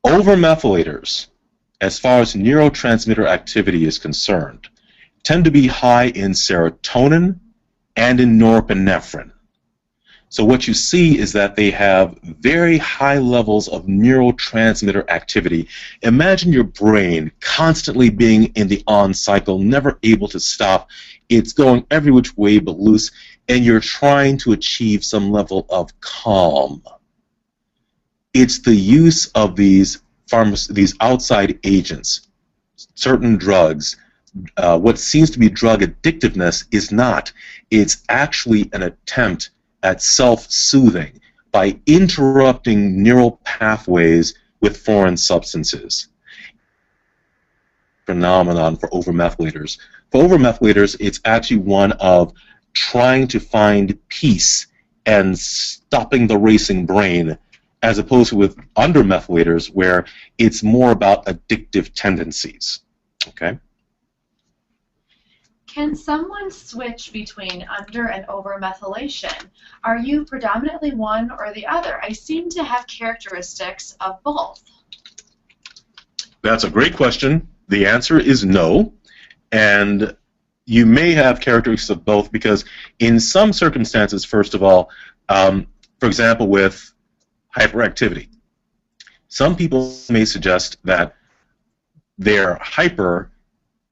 Overmethylators, as far as neurotransmitter activity is concerned, tend to be high in serotonin and in norepinephrine. So what you see is that they have very high levels of neurotransmitter activity. Imagine your brain constantly being in the on cycle, never able to stop. It's going every which way but loose, and you're trying to achieve some level of calm. It's the use of these outside agents, certain drugs. What seems to be drug addictiveness is not. It's actually an attempt at self-soothing by interrupting neural pathways with foreign substances. Phenomenon for overmethylators. For overmethylators, it's actually one of trying to find peace and stopping the racing brain, as opposed to with undermethylators, where it's more about addictive tendencies. Okay? Can someone switch between under and overmethylation? Are you predominantly one or the other? I seem to have characteristics of both. That's a great question. The answer is no. And you may have characteristics of both because in some circumstances, first of all, for example, with hyperactivity, some people may suggest that they're hyper,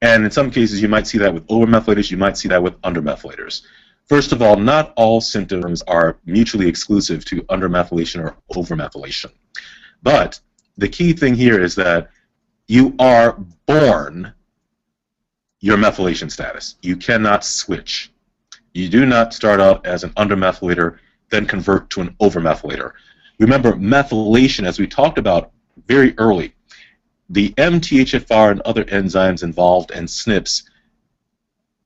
and in some cases you might see that with overmethylators, you might see that with undermethylators. First of all, not all symptoms are mutually exclusive to undermethylation or overmethylation. But the key thing here is that you are born your methylation status. You cannot switch. You do not start out as an undermethylator, then convert to an overmethylator. Remember, methylation, as we talked about very early, the MTHFR and other enzymes involved and SNPs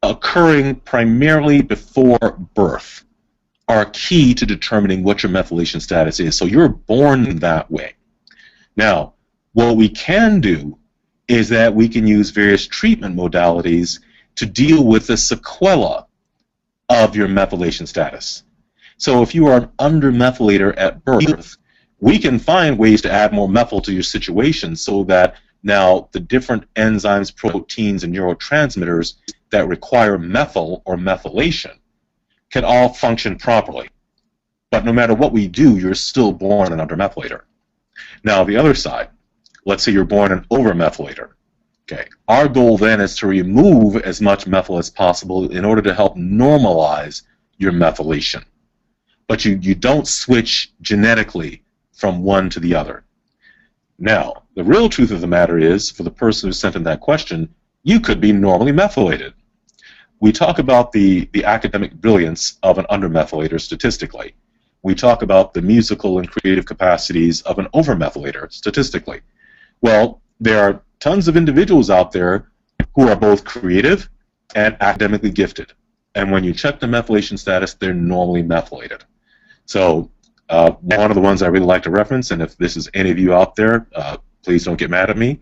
occurring primarily before birth are key to determining what your methylation status is. So you're born that way. Now, what we can do is that we can use various treatment modalities to deal with the sequela of your methylation status. So if you are an undermethylator at birth, we can find ways to add more methyl to your situation so that now the different enzymes, proteins, and neurotransmitters that require methyl or methylation can all function properly. But no matter what we do, you're still born an undermethylator. Now, the other side, let's say you're born an overmethylator. Okay. Our goal then is to remove as much methyl as possible in order to help normalize your methylation. But you don't switch genetically from one to the other. Now, the real truth of the matter is, for the person who sent in that question, you could be normally methylated. We talk about the academic brilliance of an undermethylator statistically. We talk about the musical and creative capacities of an overmethylator statistically. Well, there are tons of individuals out there who are both creative and academically gifted. And when you check the methylation status, they're normally methylated. So one of the ones I really like to reference, and if this is any of you out there, please don't get mad at me,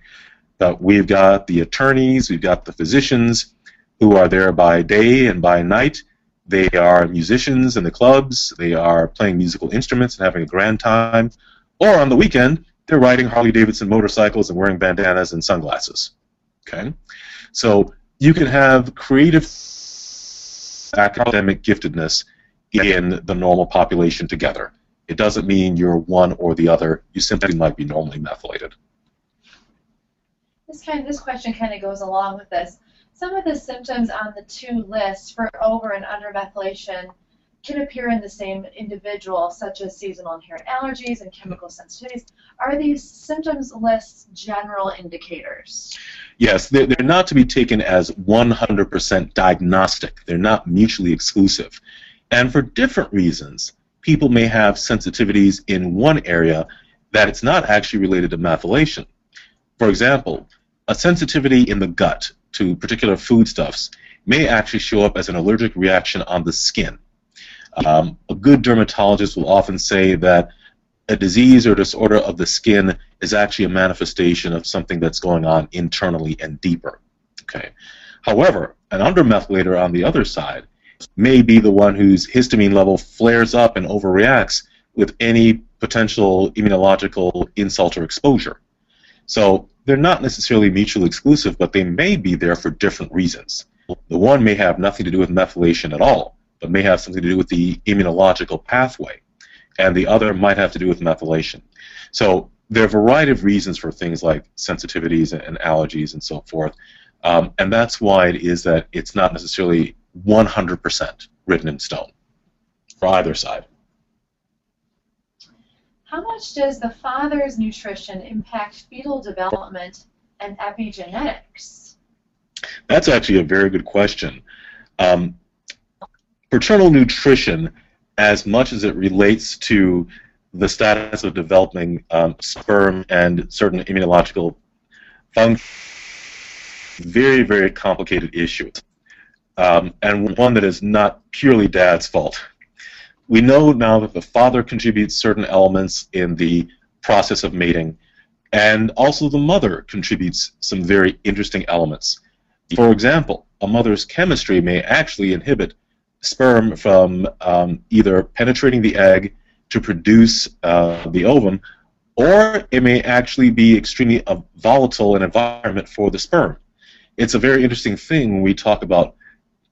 but we've got the attorneys, we've got the physicians who are there by day and by night. They are musicians in the clubs, they are playing musical instruments and having a grand time, or on the weekend, they're riding Harley-Davidson motorcycles and wearing bandanas and sunglasses. Okay? So you can have creative academic giftedness in the normal population together. It doesn't mean you're one or the other. You simply might be normally methylated. This question kind of goes along with this. Some of the symptoms on the two lists for over and undermethylation can appear in the same individual, such as seasonal inherent allergies and chemical sensitivities. Are these symptoms lists general indicators? Yes, they're not to be taken as 100% diagnostic. They're not mutually exclusive. And for different reasons, people may have sensitivities in one area that it's not actually related to methylation. For example, a sensitivity in the gut to particular foodstuffs may actually show up as an allergic reaction on the skin. A good dermatologist will often say that a disease or disorder of the skin is actually a manifestation of something that's going on internally and deeper. Okay. However, an undermethylator on the other side may be the one whose histamine level flares up and overreacts with any potential immunological insult or exposure. So they're not necessarily mutually exclusive, but they may be there for different reasons. The one may have nothing to do with methylation at all, but may have something to do with the immunological pathway, and the other might have to do with methylation. So there are a variety of reasons for things like sensitivities and allergies and so forth, and that's why it is that it's not necessarily 100% written in stone for either side. How much does the father's nutrition impact fetal development and epigenetics? That's actually a very good question. Paternal nutrition, as much as it relates to the status of developing sperm and certain immunological functions, very, very complicated issue, and one that is not purely dad's fault. We know now that the father contributes certain elements in the process of mating, and also the mother contributes some very interesting elements. For example, a mother's chemistry may actually inhibit sperm from either penetrating the egg to produce the ovum, or it may actually be extremely volatile an environment for the sperm. It's a very interesting thing when we talk about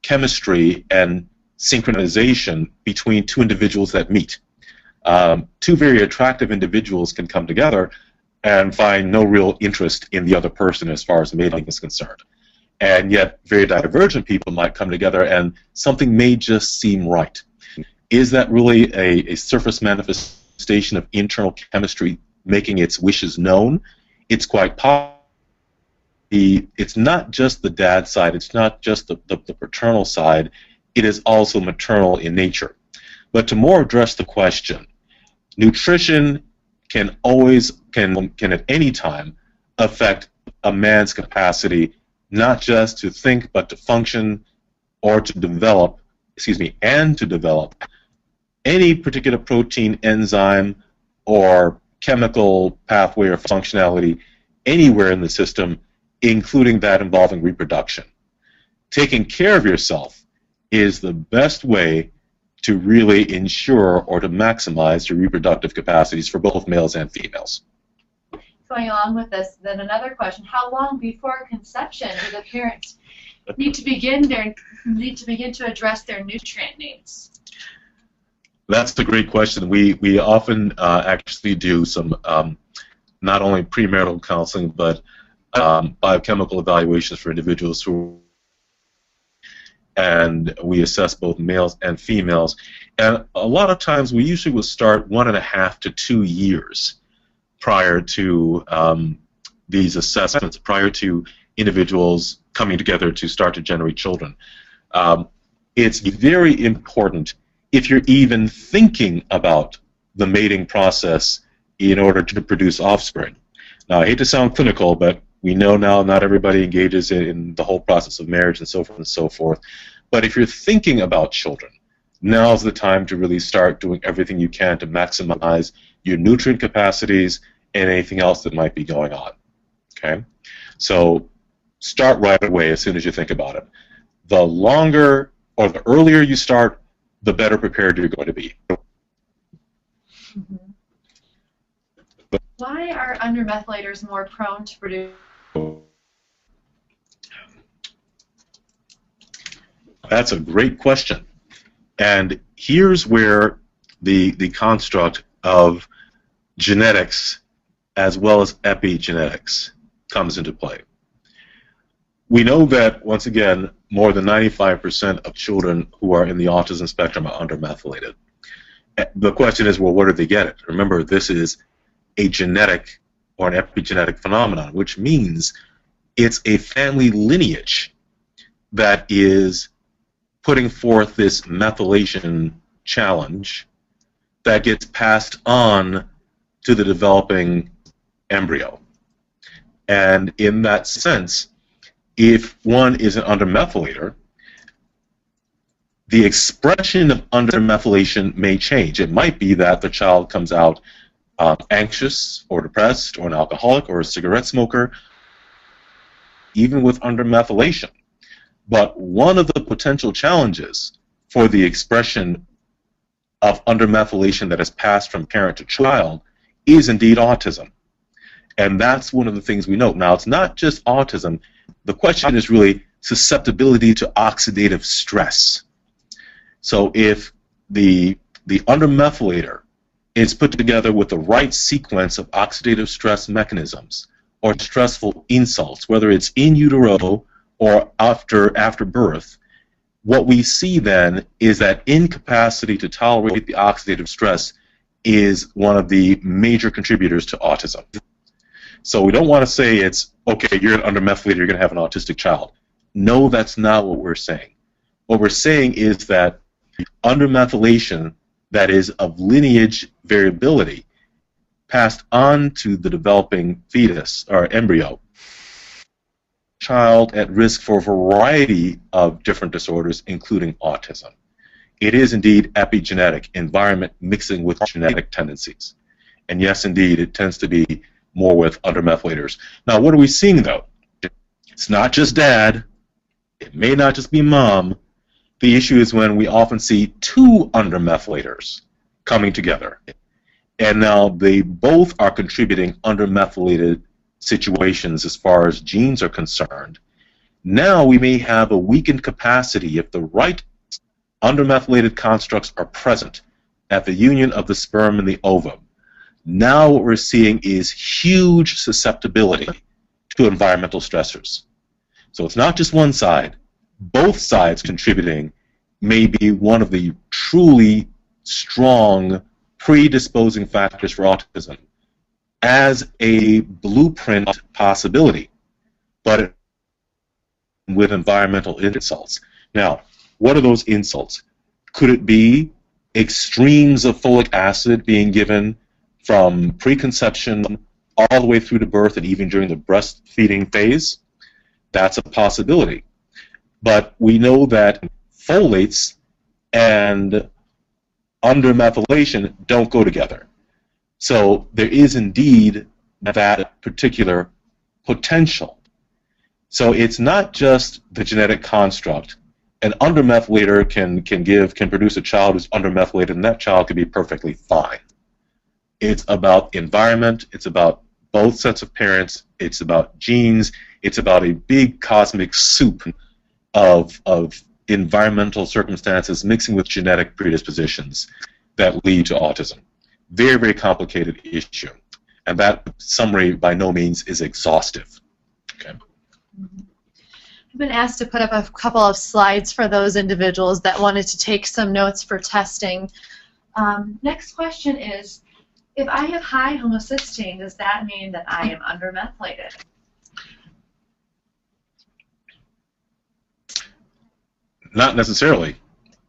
chemistry and synchronization between two individuals that meet. Two very attractive individuals can come together and find no real interest in the other person as far as mating is concerned. And yet, very divergent people might come together and something may just seem right. Is that really a surface manifestation of internal chemistry making its wishes known? It's quite possible. It's not just the dad side, it's not just the paternal side, it is also maternal in nature. But to more address the question, nutrition can at any time affect a man's capacity not just to think but to function or to develop, and to develop any particular protein, enzyme, or chemical pathway or functionality anywhere in the system, including that involving reproduction. Taking care of yourself is the best way to really ensure or to maximize your reproductive capacities for both males and females. Going along with this, then another question: how long before conception do the parents need to begin to address their nutrient needs? That's a great question. We often actually do some not only premarital counseling but biochemical evaluations for individuals who. and we assess both males and females. And a lot of times we usually will start 1.5 to 2 years prior to these assessments, prior to individuals coming together to start to generate children. It's very important, if you're even thinking about the mating process in order to produce offspring. Now, I hate to sound clinical, but we know now not everybody engages in the whole process of marriage and so forth and so forth. But if you're thinking about children, now's the time to really start doing everything you can to maximize your nutrient capacities and anything else that might be going on. Okay? So start right away as soon as you think about it. The longer or the earlier you start, the better prepared you're going to be. Mm-hmm. Why are undermethylators more prone to produce? That's a great question. And here's where the construct of genetics as well as epigenetics comes into play. We know that, once again, more than 95% of children who are in the autism spectrum are undermethylated. The question is, well, where do they get it? Remember, this is a genetic or an epigenetic phenomenon, which means it's a family lineage that is putting forth this methylation challenge that gets passed on to the developing embryo. And in that sense, if one is an undermethylator, the expression of undermethylation may change. It might be that the child comes out anxious or depressed or an alcoholic or a cigarette smoker, even with undermethylation. But one of the potential challenges for the expression of undermethylation that is passed from parent to child is indeed autism. And that's one of the things we note. Now, it's not just autism. The question is really susceptibility to oxidative stress. So if the undermethylator is put together with the right sequence of oxidative stress mechanisms or stressful insults, whether it's in utero or after birth, what we see then is that incapacity to tolerate the oxidative stress is one of the major contributors to autism. So we don't want to say it's, okay, you're an undermethylator, you're going to have an autistic child. No, that's not what we're saying. What we're saying is that undermethylation that is of lineage variability passed on to the developing fetus or embryo, child at risk for a variety of different disorders, including autism. It is indeed epigenetic, environment mixing with genetic tendencies. And yes, indeed, it tends to be more with undermethylators. Now, what are we seeing, though? It's not just dad. It may not just be mom. The issue is when we often see two undermethylators coming together. And now they both are contributing undermethylated situations as far as genes are concerned. Now we may have a weakened capacity if the right undermethylated constructs are present at the union of the sperm and the ovum. Now what we're seeing is huge susceptibility to environmental stressors. So it's not just one side. Both sides contributing may be one of the truly strong predisposing factors for autism as a blueprint possibility, but with environmental insults. Now, what are those insults? Could it be extremes of folic acid being given from preconception all the way through to birth and even during the breastfeeding phase? That's a possibility. But we know that folates and undermethylation don't go together. So there is indeed that particular potential. So it's not just the genetic construct. An undermethylator can produce a child who's undermethylated, and that child could be perfectly fine. It's about environment. It's about both sets of parents. It's about genes. It's about a big cosmic soup of environmental circumstances mixing with genetic predispositions that lead to autism. Very, very complicated issue. And that summary by no means is exhaustive. Okay. I've been asked to put up a couple of slides for those individuals that wanted to take some notes for testing. Next question is, if I have high homocysteine, does that mean that I am undermethylated? Not necessarily,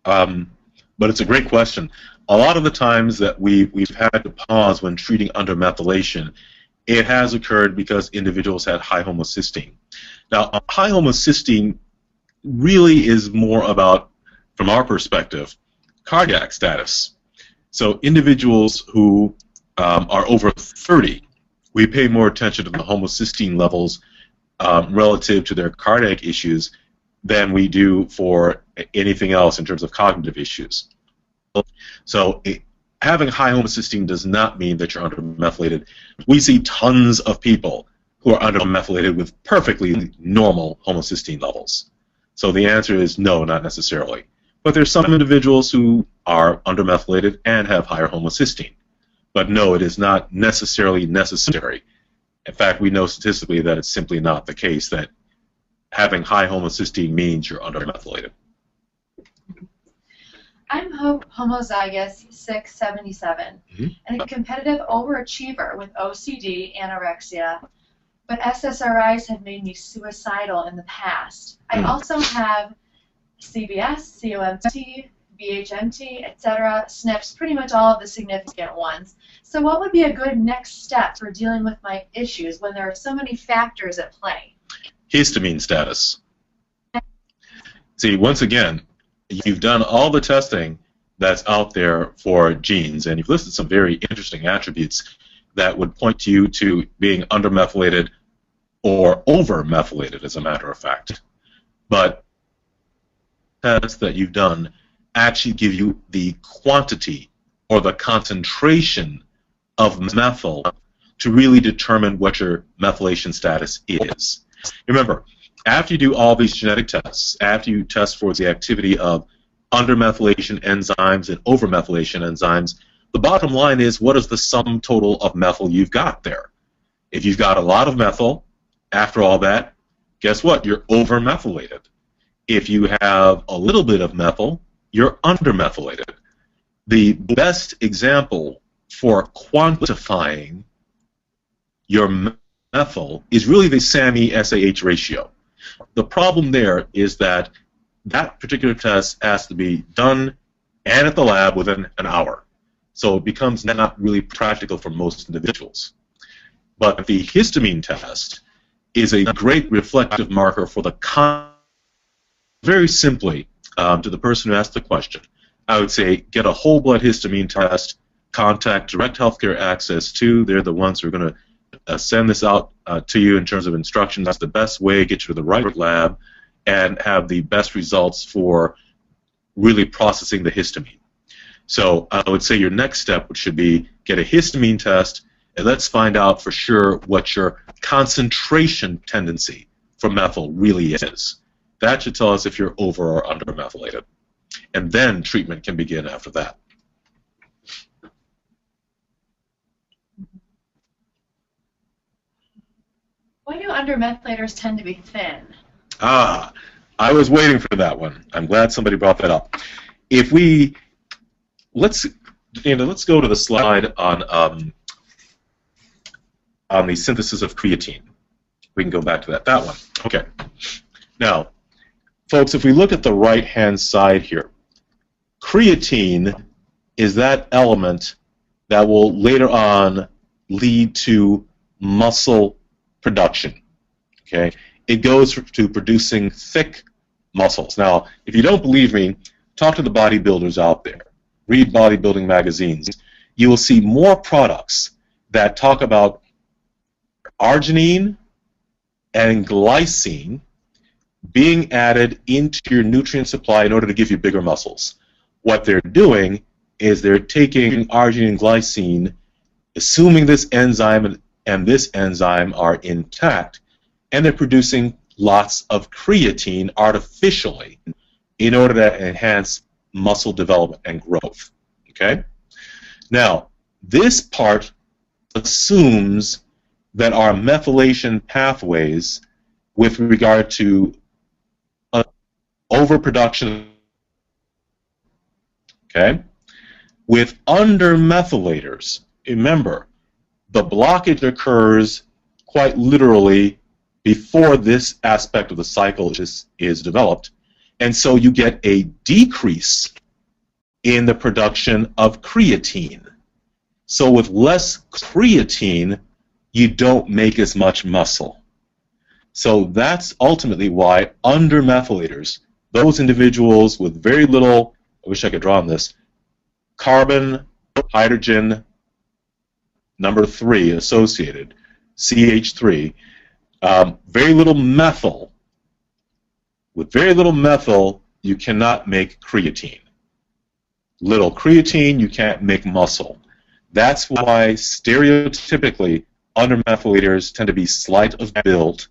but it's a great question. A lot of the times that we've had to pause when treating undermethylation, it has occurred because individuals had high homocysteine. Now, high homocysteine really is more about, from our perspective, cardiac status. So individuals who are over 30, we pay more attention to the homocysteine levels relative to their cardiac issues than we do for anything else in terms of cognitive issues. So having high homocysteine does not mean that you're undermethylated. We see tons of people who are undermethylated with perfectly normal homocysteine levels. So the answer is no, not necessarily. But there's some individuals who are undermethylated and have higher homocysteine. But no, it is not necessarily necessary. In fact, we know statistically that it's simply not the case that having high homocysteine means you're undermethylated. I'm homozygous 677 and a competitive overachiever with OCD, anorexia, but SSRIs have made me suicidal in the past. I also have CBS, COMT, BHMT, etc., SNPs, pretty much all of the significant ones. So what would be a good next step for dealing with my issues when there are so many factors at play? Histamine status. See, once again, you've done all the testing that's out there for genes, and you've listed some very interesting attributes that would point you to being undermethylated or overmethylated, as a matter of fact. But tests that you've done actually give you the quantity or the concentration of methyl to really determine what your methylation status is. Remember, after you do all these genetic tests, after you test for the activity of undermethylation enzymes and overmethylation enzymes, the bottom line is, what is the sum total of methyl you've got there? If you've got a lot of methyl, after all that, guess what? You're overmethylated. If you have a little bit of methyl, you're undermethylated. The best example for quantifying your methyl is really the SAMe-SAH ratio. The problem there is that that particular test has to be done and at the lab within an hour. So it becomes not really practical for most individuals. But the histamine test is a great reflective marker for the very simply, to the person who asked the question, I would say get a whole blood histamine test, contact Direct Healthcare Access 2. They're the ones who are going to send this out to you in terms of instructions. That's the best way to get you to the right lab and have the best results for really processing the histamine. So I would say your next step should be get a histamine test, and let's find out for sure what your concentration tendency for methyl really is. That should tell us if you're over or undermethylated. And then treatment can begin after that. Why do undermethylators tend to be thin? Ah, I was waiting for that one. I'm glad somebody brought that up. If we let's go to the slide on the synthesis of creatine. We can go back to that. That one. Okay. Now, folks, if we look at the right-hand side here, creatine is that element that will later on lead to muscle production. Okay, it goes to producing thick muscles. Now, if you don't believe me, talk to the bodybuilders out there. Read bodybuilding magazines. You will see more products that talk about arginine and glycine being added into your nutrient supply in order to give you bigger muscles. What they're doing is they're taking arginine and glycine, assuming this enzyme and this enzyme are intact, and they're producing lots of creatine artificially in order to enhance muscle development and growth. Okay? Now, this part assumes that our methylation pathways with regard to overproduction. Okay? With undermethylators, remember, the blockage occurs quite literally before this aspect of the cycle is developed, and so you get a decrease in the production of creatine. So with less creatine, you don't make as much muscle. So that's ultimately why undermethylators, those individuals with very little, I wish I could draw on this, carbon, hydrogen, number 3 associated, CH3, very little methyl. With very little methyl, you cannot make creatine. Little creatine, you can't make muscle. That's why stereotypically undermethylators tend to be slight of build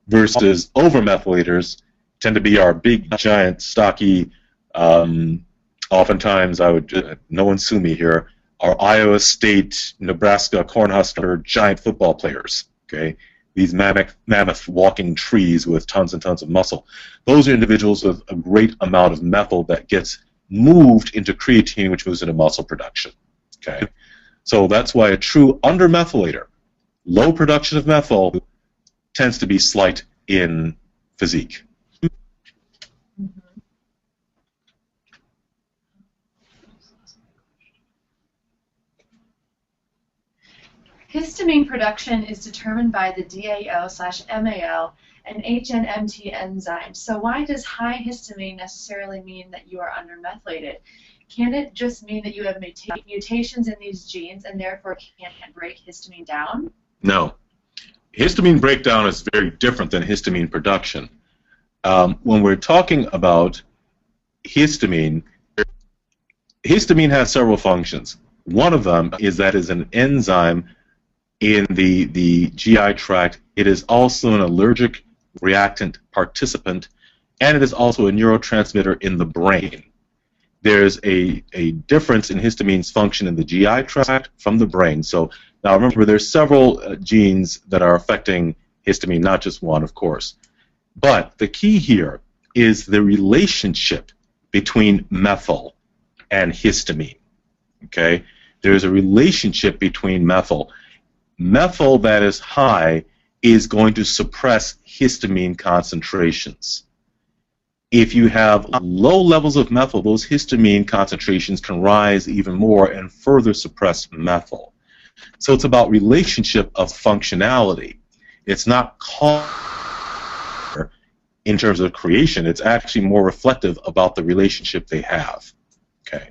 versus overmethylators tend to be our big, giant, stocky, oftentimes no one sue me here, our Iowa State, Nebraska Cornhusker giant football players, okay? These mammoth walking trees with tons and tons of muscle. Those are individuals with a great amount of methyl that gets moved into creatine, which moves into muscle production, okay? So that's why a true undermethylator, low production of methyl, tends to be slight in physique. Histamine production is determined by the DAO/MAO and HNMT enzymes. So why does high histamine necessarily mean that you are undermethylated? Can it just mean that you have mutations in these genes and therefore can't break histamine down? No. Histamine breakdown is very different than histamine production. When we're talking about histamine, histamine has several functions. One of them is that it's an enzyme in the GI tract. It is also an allergic reactant participant, and it is also a neurotransmitter in the brain. There's a difference in histamine's function in the GI tract from the brain. So now remember, there's several genes that are affecting histamine, not just one, of course. But the key here is the relationship between methyl and histamine. Okay? There's a relationship between methyl. Methyl that is high is going to suppress histamine concentrations. If you have low levels of methyl, those histamine concentrations can rise even more and further suppress methyl. So it's about relationship of functionality. It's not in terms of creation. It's actually more reflective about the relationship they have. Okay,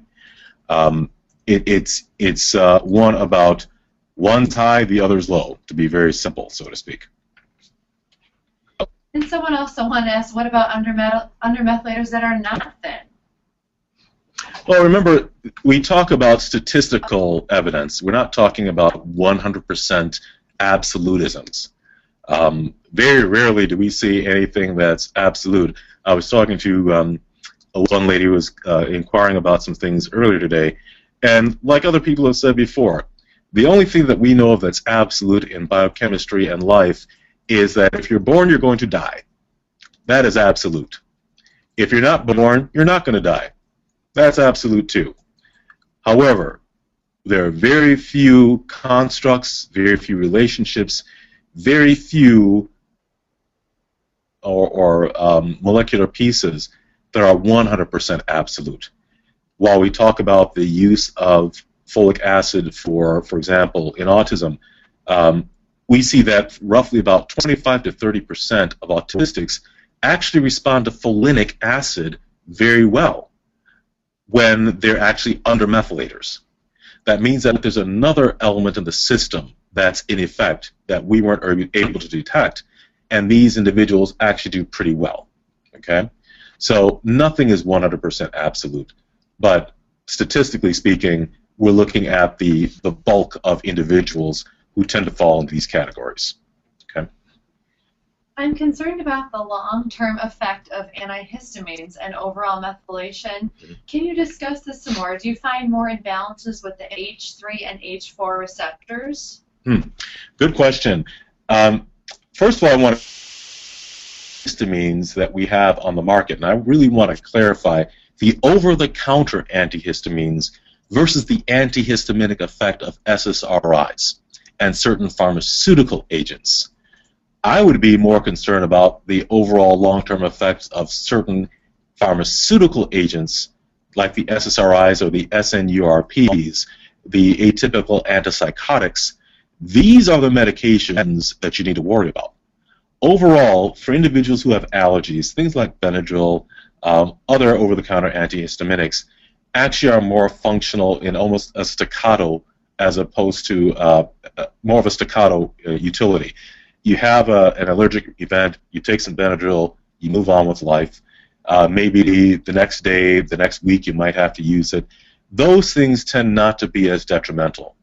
it's one about one's high, the other's low, to be very simple, so to speak. And someone also wanted to ask, what about undermethylators that are not thin? Well, remember, we talk about statistical evidence. We're not talking about 100% absolutisms. Very rarely do we see anything that's absolute. I was talking to one lady who was inquiring about some things earlier today, and like other people have said before, the only thing that we know of that's absolute in biochemistry and life is that if you're born, you're going to die. That is absolute. If you're not born, you're not going to die. That's absolute too. However, there are very few constructs, very few relationships, very few molecular pieces that are 100% absolute. While we talk about the use of folic acid, for example, in autism, we see that roughly about 25 to 30% of autistics actually respond to folinic acid very well when they're actually undermethylators. That means that there's another element in the system that's in effect that we weren't able to detect, and these individuals actually do pretty well. Okay? So nothing is 100% absolute, but statistically speaking, we're looking at the bulk of individuals who tend to fall into these categories. Okay? I'm concerned about the long-term effect of antihistamines and overall methylation. Can you discuss this some more? Do you find more imbalances with the H3 and H4 receptors? Good question. First of all, I want to antihistamines that we have on the market, and I really want to clarify the over-the-counter antihistamines versus the antihistaminic effect of SSRIs and certain pharmaceutical agents. I would be more concerned about the overall long-term effects of certain pharmaceutical agents like the SSRIs or the SNURPs, the atypical antipsychotics. These are the medications that you need to worry about. Overall, for individuals who have allergies, things like Benadryl, other over-the-counter antihistaminics, actually are more functional in almost a staccato as opposed to more of a staccato utility. You have an allergic event, you take some Benadryl, you move on with life. Maybe the next day, the next week, you might have to use it. Those things tend not to be as detrimental.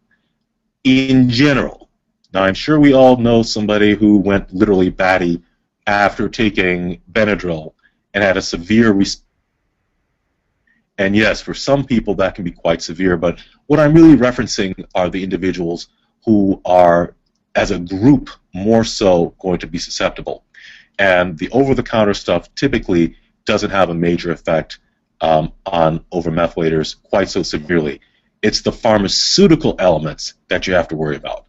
In general, now I'm sure we all know somebody who went literally batty after taking Benadryl and had a severe response. And yes, for some people that can be quite severe, but what I'm really referencing are the individuals who are, as a group, more so going to be susceptible. And the over-the-counter stuff typically doesn't have a major effect on overmethylators quite so severely. It's the pharmaceutical elements that you have to worry about.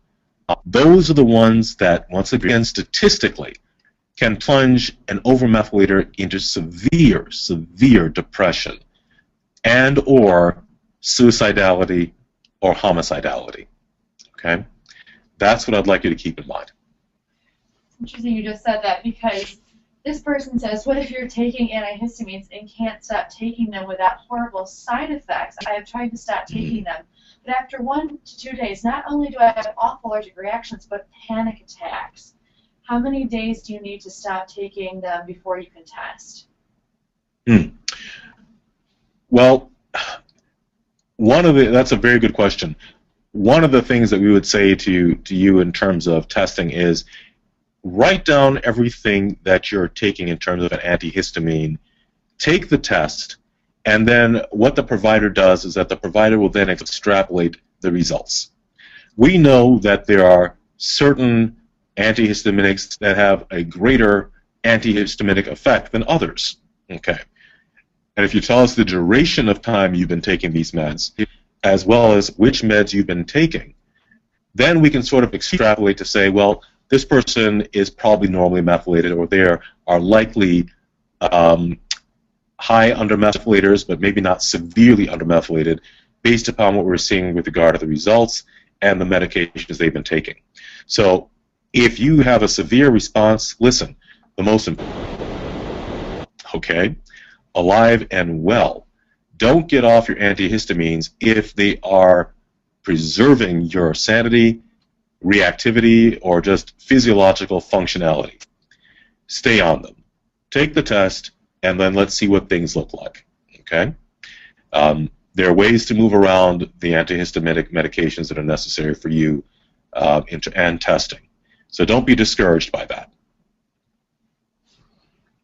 Those are the ones that, once again, statistically, can plunge an overmethylator into severe, severe depression and or suicidality or homicidality. Okay? That's what I'd like you to keep in mind. It's interesting you just said that, because this person says, what if you're taking antihistamines and can't stop taking them without horrible side effects? I have tried to stop taking them, but after 1 to 2 days, not only do I have awful allergic reactions, but panic attacks. How many days do you need to stop taking them before you can test? Well, that's a very good question. One of the things that we would say to you in terms of testing is write down everything that you're taking in terms of an antihistamine, take the test, and then what the provider does is that the provider will then extrapolate the results. We know that there are certain antihistaminics that have a greater antihistaminic effect than others. Okay. And if you tell us the duration of time you've been taking these meds, as well as which meds you've been taking, then we can sort of extrapolate to say, well, this person is probably normally methylated, or they are likely high undermethylators, but maybe not severely undermethylated, based upon what we're seeing with regard to the results and the medications they've been taking. So if you have a severe response, listen, the most important, okay, alive and well, don't get off your antihistamines if they are preserving your sanity, reactivity, or just physiological functionality. Stay on them. Take the test, and then let's see what things look like. Okay? There are ways to move around the antihistaminic medications that are necessary for you and testing. So don't be discouraged by that.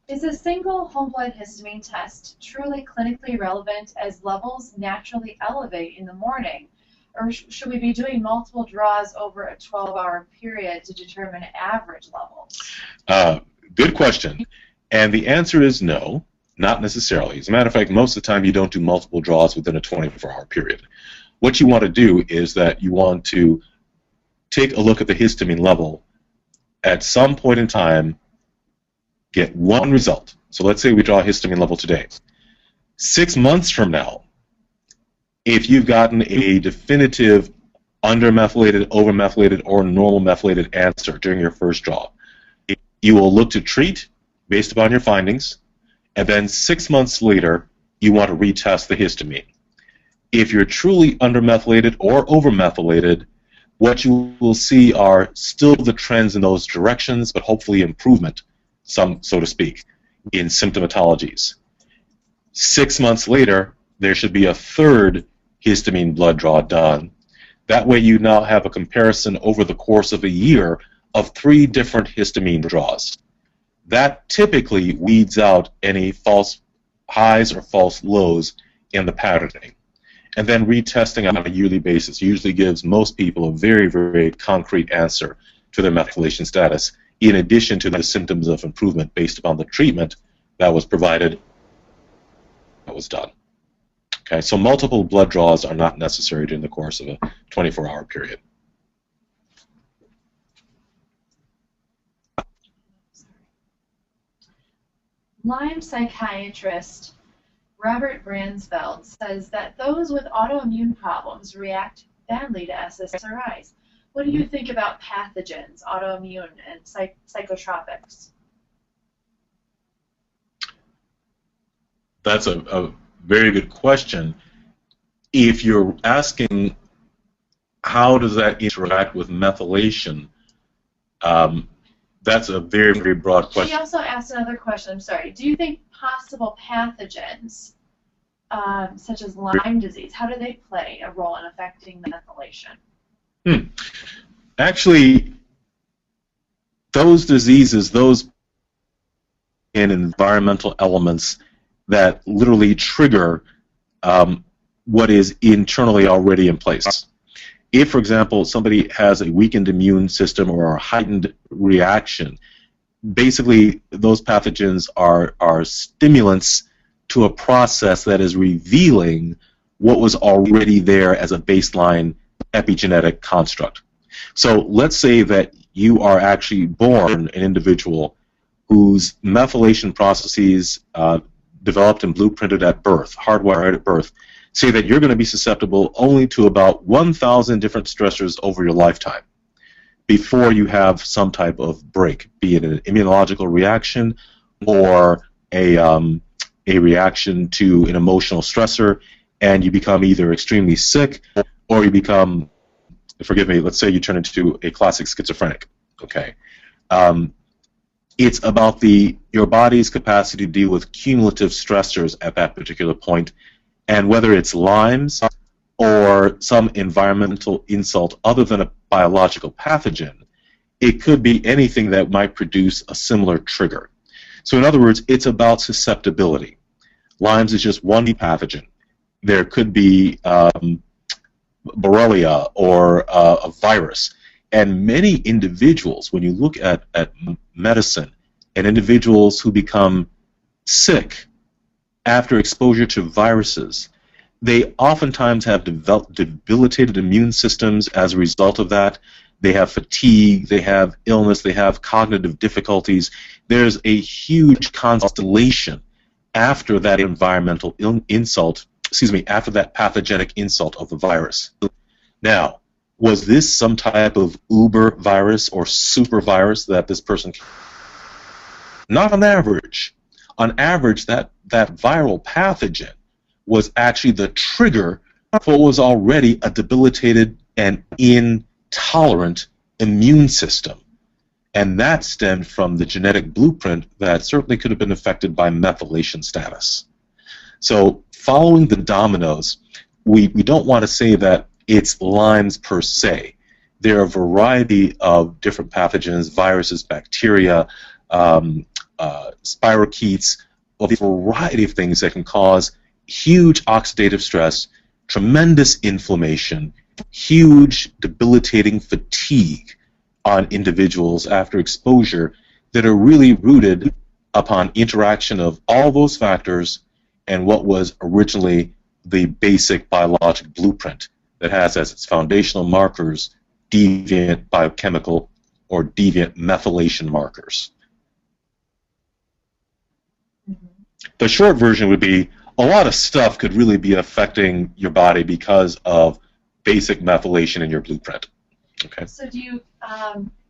Is a single whole blood histamine test truly clinically relevant as levels naturally elevate in the morning? Or should we be doing multiple draws over a 12-hour period to determine average levels? Good question. And the answer is no, not necessarily. As a matter of fact, most of the time you don't do multiple draws within a 24-hour period. What you want to do is that you want to take a look at the histamine level at some point in time, get one result. So let's say we draw a histamine level today. 6 months from now, if you've gotten a definitive undermethylated, overmethylated, or normal methylated answer during your first draw, you will look to treat based upon your findings, and then 6 months later, you want to retest the histamine. If you're truly undermethylated or overmethylated, what you will see are still the trends in those directions, but hopefully improvement, so to speak, in symptomatologies. 6 months later, there should be a third histamine blood draw done. That way you now have a comparison over the course of a year of 3 different histamine draws. That typically weeds out any false highs or false lows in the patterning. And then retesting on a yearly basis usually gives most people a very, very concrete answer to their methylation status in addition to the symptoms of improvement based upon the treatment that was provided, that was done. Okay, so multiple blood draws are not necessary during the course of a 24-hour period. Lyme psychiatrist Robert Bransfeld says that those with autoimmune problems react badly to SSRIs. What do you think about pathogens, autoimmune, and psychotropics? That's a very good question. If you're asking how does that interact with methylation, that's a very, very broad question. She also asked another question, I'm sorry. Do you think possible pathogens, such as Lyme disease, how do they play a role in affecting methylation? Actually, those diseases, those in environmental elements that literally trigger what is internally already in place. If, for example, somebody has a weakened immune system or a heightened reaction, basically those pathogens are stimulants to a process that is revealing what was already there as a baseline epigenetic construct. So let's say that you are actually born an individual whose methylation processes developed and blueprinted at birth, hardwired at birth, say that you're going to be susceptible only to about 1,000 different stressors over your lifetime before you have some type of break, be it an immunological reaction or a reaction to an emotional stressor, and you become either extremely sick or you become, forgive me, let's say you turn into a classic schizophrenic. Okay, it's about your body's capacity to deal with cumulative stressors at that particular point. And whether it's Lyme's or some environmental insult other than a biological pathogen, it could be anything that might produce a similar trigger. So in other words, it's about susceptibility. Lyme's is just one pathogen. There could be Borrelia or a virus. And many individuals, when you look at medicine, and individuals who become sick after exposure to viruses, they oftentimes have debilitated immune systems as a result of that. They have fatigue, they have illness, they have cognitive difficulties. There's a huge constellation after that environmental insult, after that pathogenic insult of the virus. Now, was this some type of uber virus or super virus that this person... Not on average. On average, that viral pathogen was actually the trigger for what was already a debilitated and intolerant immune system. And that stemmed from the genetic blueprint that certainly could have been affected by methylation status. So following the dominoes, we don't want to say that it's Lyme's per se. There are a variety of different pathogens, viruses, bacteria, spirochetes, a variety of things that can cause huge oxidative stress, tremendous inflammation, huge debilitating fatigue on individuals after exposure that are really rooted upon interaction of all those factors and what was originally the basic biologic blueprint that has as its foundational markers deviant biochemical or deviant methylation markers. The short version would be a lot of stuff could really be affecting your body because of basic methylation in your blueprint. Okay. So do you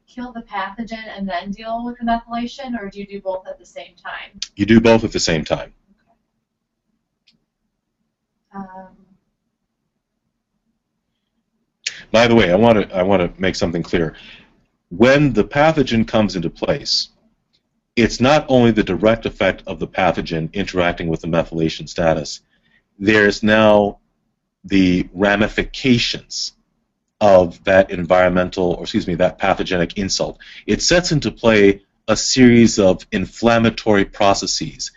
kill the pathogen and then deal with the methylation, or do you do both at the same time? You do both at the same time. Okay. By the way, I want to make something clear. When the pathogen comes into place, it's not only the direct effect of the pathogen interacting with the methylation status. There's now the ramifications of that that pathogenic insult. It sets into play a series of inflammatory processes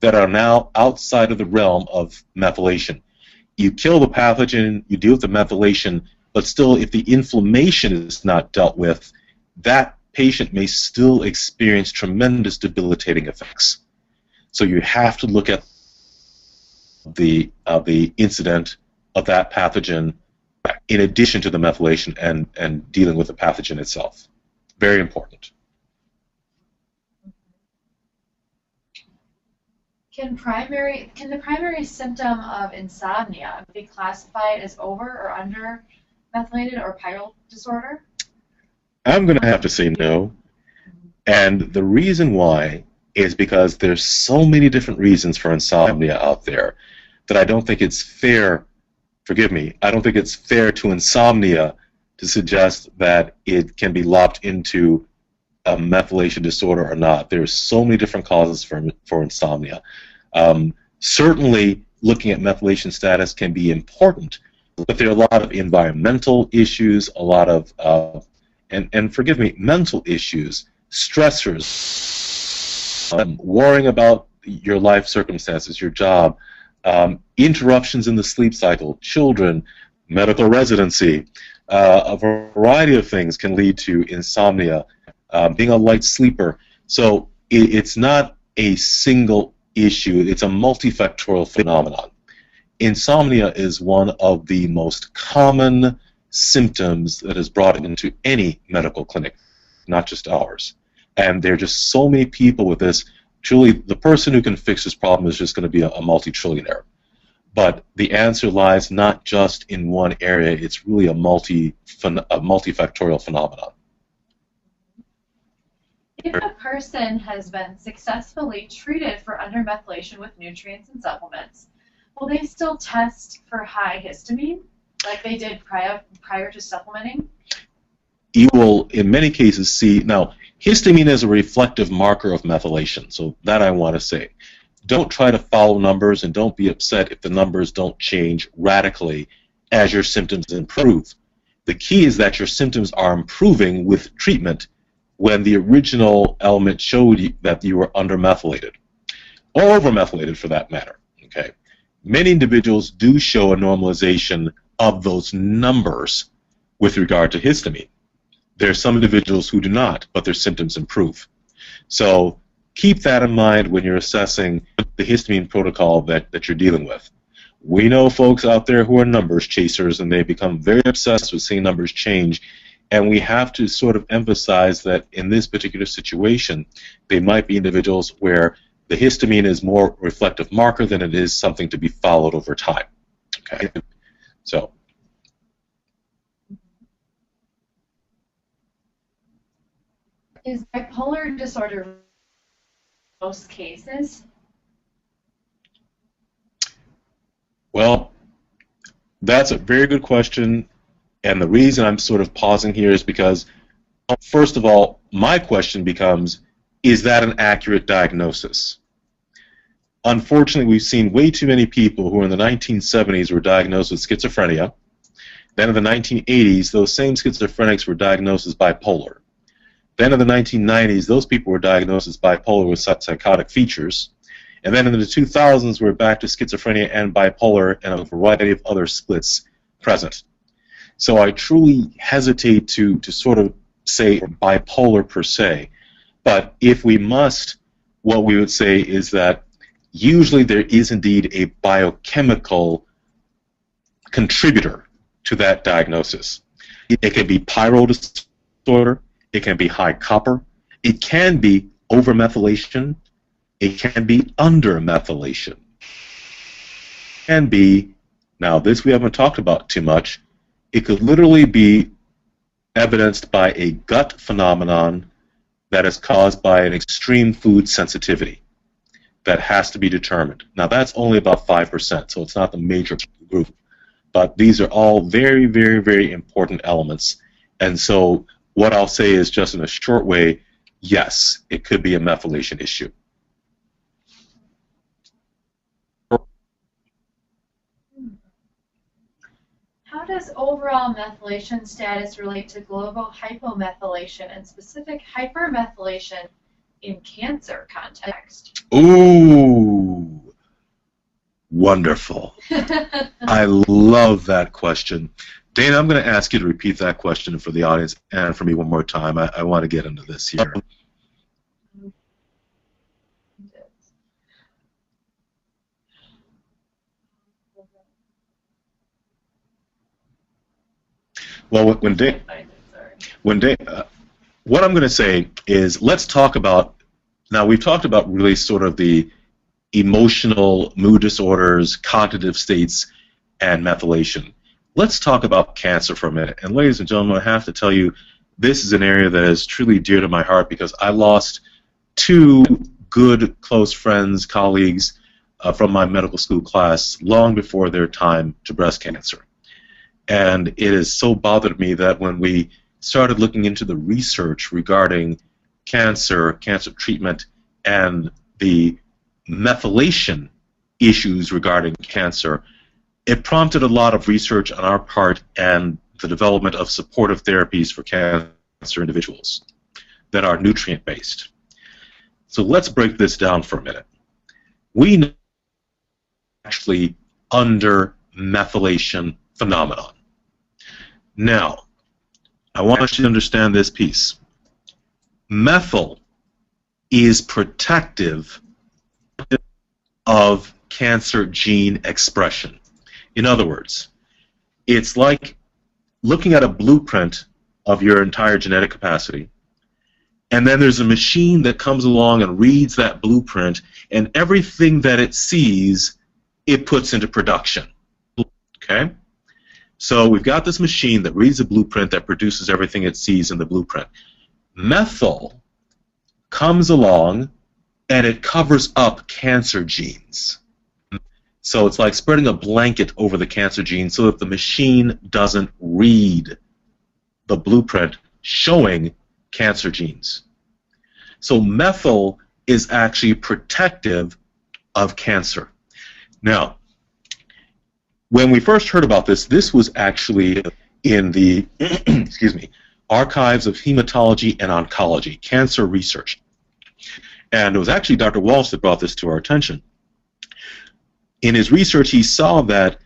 that are now outside of the realm of methylation. You kill the pathogen, you deal with the methylation, but still, if the inflammation is not dealt with, that patient may still experience tremendous debilitating effects. So you have to look at the incident of that pathogen in addition to the methylation and dealing with the pathogen itself. Very important. Can the primary symptom of insomnia be classified as over or under methylated or pyrrole disorder? I'm going to have to say no. And the reason why is because there's so many different reasons for insomnia out there that I don't think it's fair, forgive me, I don't think it's fair to insomnia to suggest that it can be lopped into a methylation disorder or not. There's so many different causes for insomnia. Certainly, looking at methylation status can be important, but there are a lot of environmental issues, a lot of, and forgive me, mental issues, stressors, worrying about your life circumstances, your job, interruptions in the sleep cycle, children, medical residency, a variety of things can lead to insomnia. Being a light sleeper. So it's not a single issue, it's a multifactorial phenomenon. Insomnia is one of the most common symptoms that is brought into any medical clinic, not just ours. And there are just so many people with this. Truly, the person who can fix this problem is just going to be a multi-trillionaire. But the answer lies not just in one area, it's really a multifactorial phenomenon. If a person has been successfully treated for undermethylation with nutrients and supplements, will they still test for high histamine, like they did prior to supplementing? You will, in many cases, see, now, histamine is a reflective marker of methylation, so that I want to say. Don't try to follow numbers and don't be upset if the numbers don't change radically as your symptoms improve. The key is that your symptoms are improving with treatment when the original element showed you that you were undermethylated, or overmethylated for that matter. Okay, many individuals do show a normalization of those numbers with regard to histamine. There are some individuals who do not, but their symptoms improve. So keep that in mind when you're assessing the histamine protocol that you're dealing with. We know folks out there who are numbers chasers, and they become very obsessed with seeing numbers change. And we have to sort of emphasize that in this particular situation, they might be individuals where the histamine is more reflective marker than it is something to be followed over time. Okay, so. Is bipolar disorder in most cases? Well, that's a very good question. And the reason I'm sort of pausing here is because, first of all, my question becomes, is that an accurate diagnosis? Unfortunately, we've seen way too many people who in the 1970s were diagnosed with schizophrenia. Then in the 1980s, those same schizophrenics were diagnosed as bipolar. Then in the 1990s, those people were diagnosed as bipolar with psychotic features. And then in the 2000s, we're back to schizophrenia and bipolar and a variety of other splits present. So I truly hesitate to sort of say bipolar per se, but if we must, what we would say is that usually there is indeed a biochemical contributor to that diagnosis. It can be pyrrole disorder, it can be high copper, it can be overmethylation, it can be undermethylation. It can be, now this we haven't talked about too much, it could literally be evidenced by a gut phenomenon that is caused by an extreme food sensitivity that has to be determined. Now that's only about 5%, so it's not the major group. But these are all very, very, very important elements. And so what I'll say is just in a short way, yes, it could be a methylation issue. How does overall methylation status relate to global hypomethylation and specific hypermethylation in cancer context? Ooh, wonderful. I love that question. Dana, I'm going to ask you to repeat that question for the audience and for me one more time. I want to get into this here. Well, what I'm going to say is, let's talk about, now we've talked about really sort of the emotional mood disorders, cognitive states, and methylation. Let's talk about cancer for a minute. And ladies and gentlemen, I have to tell you, this is an area that is truly dear to my heart because I lost two good, close friends, colleagues from my medical school class long before their time to breast cancer. And it has so bothered me that when we started looking into the research regarding cancer, cancer treatment, and the methylation issues regarding cancer, it prompted a lot of research on our part and the development of supportive therapies for cancer individuals that are nutrient-based. So let's break this down for a minute. We know actually undermethylation phenomenon. Now, I want you to understand this piece. Methyl is protective of cancer gene expression. In other words, it's like looking at a blueprint of your entire genetic capacity, and then there's a machine that comes along and reads that blueprint, and everything that it sees, it puts into production. Okay? So we've got this machine that reads a blueprint that produces everything it sees in the blueprint. Methyl comes along and it covers up cancer genes. So it's like spreading a blanket over the cancer gene so that the machine doesn't read the blueprint showing cancer genes. So methyl is actually protective of cancer. Now, when we first heard about this, this was actually in the excuse me, Archives of Hematology and Oncology, Cancer Research. And it was actually Dr. Walsh that brought this to our attention. In his research, he saw that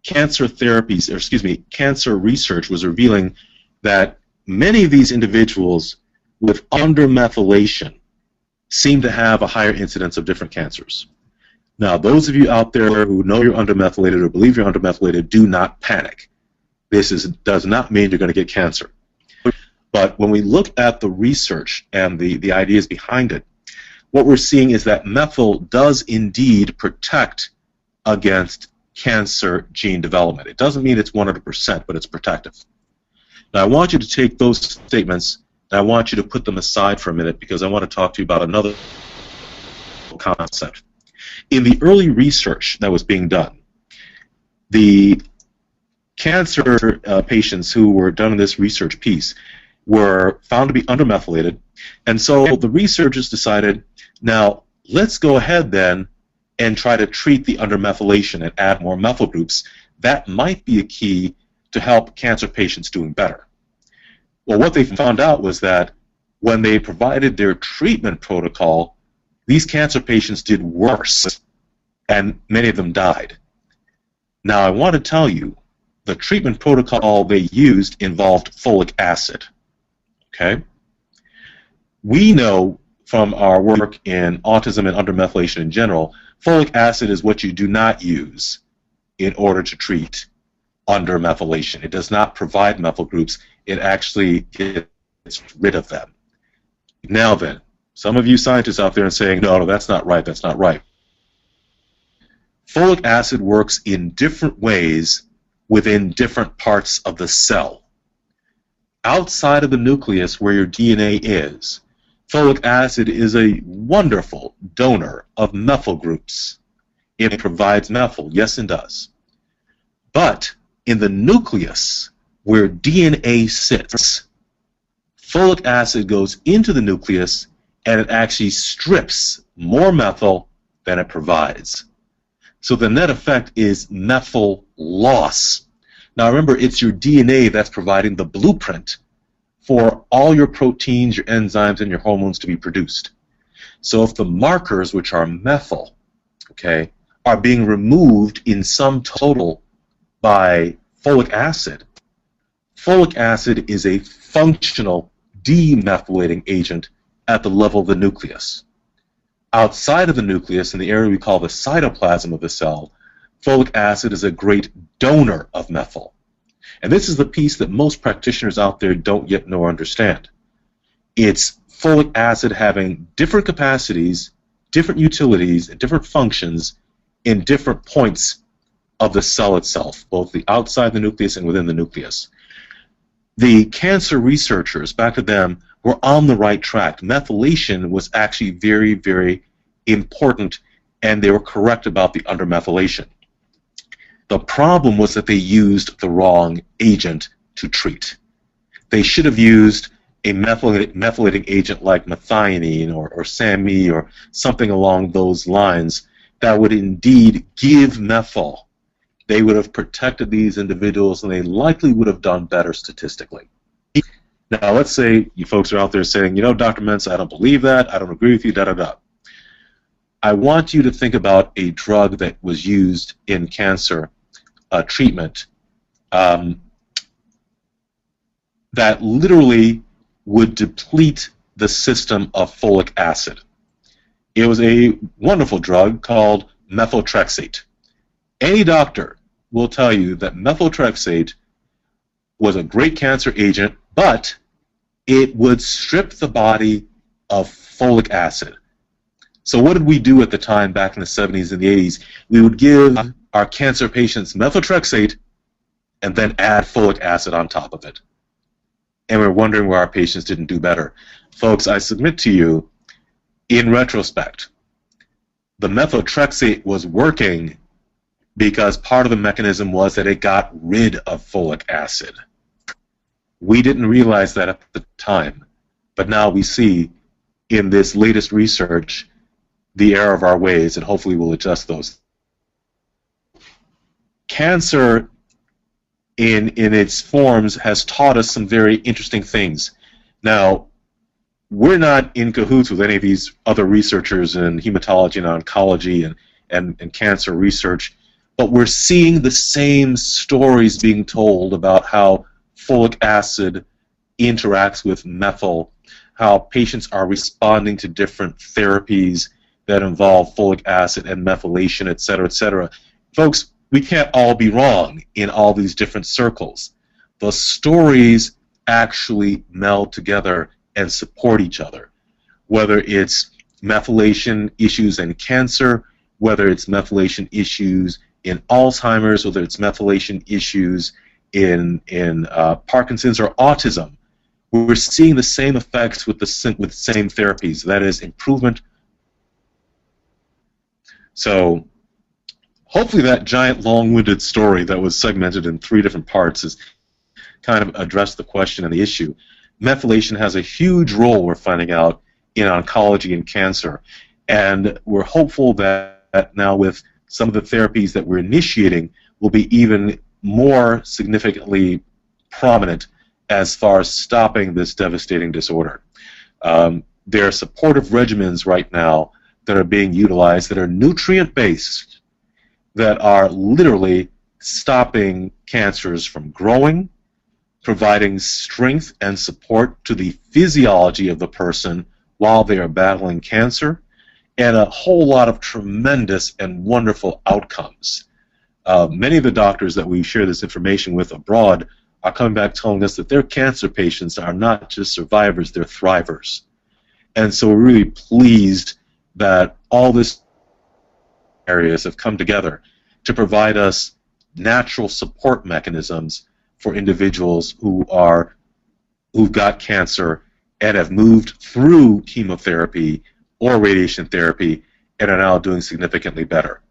cancer therapies, or excuse me, cancer research was revealing that many of these individuals with undermethylation seem to have a higher incidence of different cancers. Now, those of you out there who know you're undermethylated or believe you're undermethylated, do not panic. This does not mean you're going to get cancer. But when we look at the research and the ideas behind it, what we're seeing is that methyl does indeed protect against cancer gene development. It doesn't mean it's 100%, but it's protective. Now, I want you to take those statements and I want you to put them aside for a minute because I want to talk to you about another concept. In the early research that was being done, the cancer patients who were done in this research piece were found to be undermethylated, and so the researchers decided, now let's go ahead then and try to treat the undermethylation and add more methyl groups. That might be a key to help cancer patients doing better. Well, what they found out was that when they provided their treatment protocol, these cancer patients did worse, and many of them died. Now, I want to tell you, the treatment protocol they used involved folic acid. Okay? We know from our work in autism and undermethylation in general, folic acid is what you do not use in order to treat undermethylation. It does not provide methyl groups. It actually gets rid of them. Now then, some of you scientists out there are saying, no, that's not right, that's not right. Folic acid works in different ways within different parts of the cell. Outside of the nucleus where your DNA is, folic acid is a wonderful donor of methyl groups. It provides methyl, yes it does. But in the nucleus where DNA sits, folic acid goes into the nucleus and it actually strips more methyl than it provides. So the net effect is methyl loss. Now remember, it's your DNA that's providing the blueprint for all your proteins, your enzymes, and your hormones to be produced. So if the markers, which are methyl, are being removed in sum total by folic acid, folic acid is a functional demethylating agent at the level of the nucleus. Outside of the nucleus, in the area we call the cytoplasm of the cell, folic acid is a great donor of methyl. And this is the piece that most practitioners out there don't yet know or understand. It's folic acid having different capacities, different utilities, and different functions in different points of the cell itself, both the outside the nucleus and within the nucleus. The cancer researchers, back to them, were on the right track. Methylation was actually very, very important, and they were correct about the undermethylation. The problem was that they used the wrong agent to treat. They should have used a methylating agent like methionine or SAMe or something along those lines that would indeed give methyl. They would have protected these individuals, and they likely would have done better statistically. Now, let's say you folks are out there saying, you know, Dr. Mentz, I don't believe that, I don't agree with you, da-da-da. I want you to think about a drug that was used in cancer treatment that literally would deplete the system of folic acid. It was a wonderful drug called methotrexate. Any doctor will tell you that methotrexate was a great cancer agent, but it would strip the body of folic acid. So what did we do at the time back in the 70s and the 80s? We would give our cancer patients methotrexate and then add folic acid on top of it. And we're wondering why our patients didn't do better. Folks, I submit to you, in retrospect, the methotrexate was working because part of the mechanism was that it got rid of folic acid. We didn't realize that at the time, but now we see in this latest research the error of our ways, and hopefully we'll adjust those. Cancer in its forms has taught us some very interesting things. Now, we're not in cahoots with any of these other researchers in hematology and oncology and cancer research, but we're seeing the same stories being told about how folic acid interacts with methyl, how patients are responding to different therapies that involve folic acid and methylation, et cetera, et cetera. Folks, we can't all be wrong in all these different circles. The stories actually meld together and support each other, whether it's methylation issues in cancer, whether it's methylation issues in Alzheimer's, whether it's methylation issues in Parkinson's or autism. We're seeing the same effects with the same therapies, that is, improvement. So hopefully that giant long-winded story that was segmented in 3 different parts has kind of addressed the question and the issue. Methylation has a huge role, we're finding out, in oncology and cancer, and we're hopeful that now with some of the therapies that we're initiating will be even more significantly prominent as far as stopping this devastating disorder. There are supportive regimens right now that are being utilized that are nutrient-based, that are literally stopping cancers from growing, providing strength and support to the physiology of the person while they are battling cancer, and a whole lot of tremendous and wonderful outcomes. Many of the doctors that we share this information with abroad are coming back telling us that their cancer patients are not just survivors, they're thrivers. And so we're really pleased that all these areas have come together to provide us natural support mechanisms for individuals who've got cancer and have moved through chemotherapy or radiation therapy and are now doing significantly better.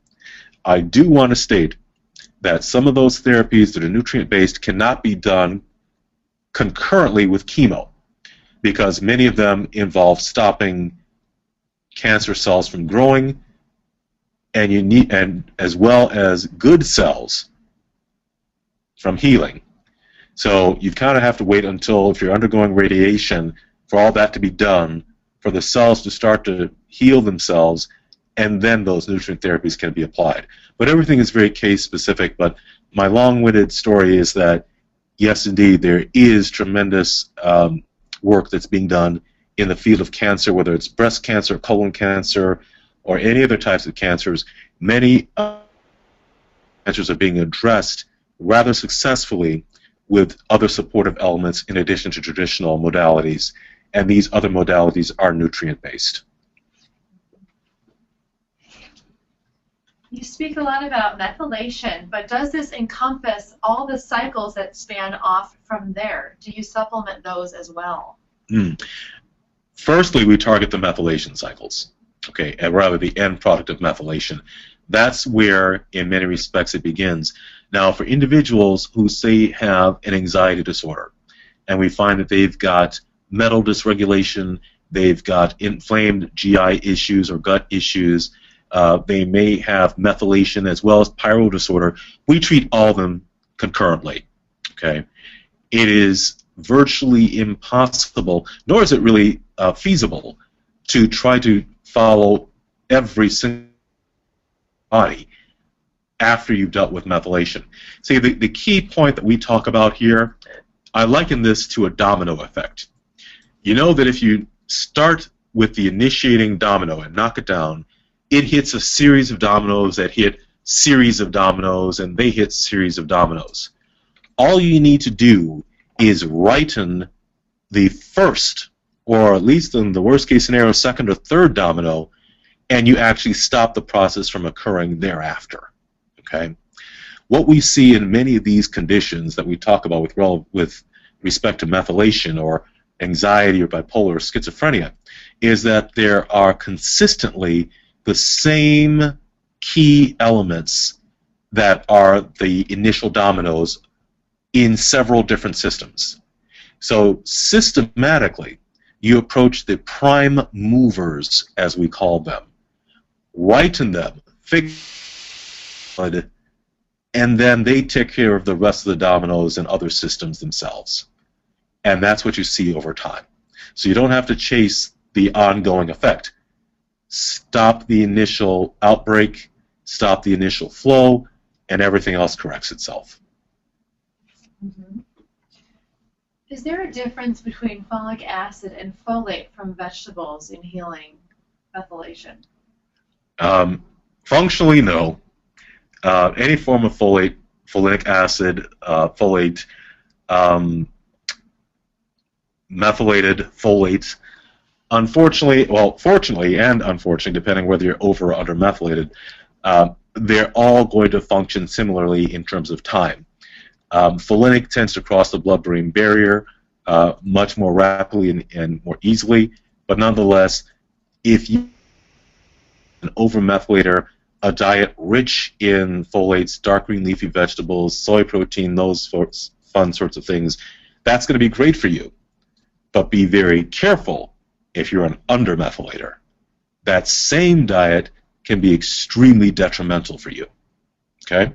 I do want to state that some of those therapies that are nutrient-based cannot be done concurrently with chemo because many of them involve stopping cancer cells from growing, and as well as good cells from healing. So you kind of have to wait until, if you're undergoing radiation, for all that to be done, for the cells to start to heal themselves, and then those nutrient therapies can be applied. But everything is very case specific, but my long-winded story is that yes, indeed, there is tremendous work that's being done in the field of cancer, whether it's breast cancer, colon cancer, or any other types of cancers. Many cancers are being addressed rather successfully with other supportive elements in addition to traditional modalities, and these other modalities are nutrient-based. You speak a lot about methylation, but does this encompass all the cycles that span off from there? Do you supplement those as well? Firstly, we target the methylation cycles, okay, and rather the end product of methylation. That's where, in many respects, it begins. Now, for individuals who, say, have an anxiety disorder, and we find that they've got metal dysregulation, they've got inflamed GI issues or gut issues, they may have methylation as well as pyrrole disorder, we treat all of them concurrently, okay? It is virtually impossible, nor is it really feasible, to try to follow every single body after you've dealt with methylation. See, the key point that we talk about here, I liken this to a domino effect. You know that if you start with the initiating domino and knock it down, it hits a series of dominoes that hit series of dominoes, and they hit series of dominoes. All you need to do is righten the first, or at least in the worst case scenario, second or third domino, and you actually stop the process from occurring thereafter. Okay? What we see in many of these conditions that we talk about with respect to methylation or anxiety or bipolar or schizophrenia is that there are consistently the same key elements that are the initial dominoes in several different systems. So systematically, you approach the prime movers, as we call them, righten them, fix it, and then they take care of the rest of the dominoes and other systems themselves. And that's what you see over time. So you don't have to chase the ongoing effect. Stop the initial outbreak, stop the initial flow, and everything else corrects itself. Mm-hmm. Is there a difference between folic acid and folate from vegetables in healing methylation? Functionally, no. Any form of folate, folinic acid, folate, methylated folate, unfortunately, well, fortunately and unfortunately, depending whether you're over or under methylated, they're all going to function similarly in terms of time. Folinic tends to cross the blood-brain barrier much more rapidly and more easily, but nonetheless, if you an overmethylator, a diet rich in folates, dark green leafy vegetables, soy protein, those fun sorts of things, that's going to be great for you. But be very careful if you're an undermethylator. That same diet can be extremely detrimental for you. Okay?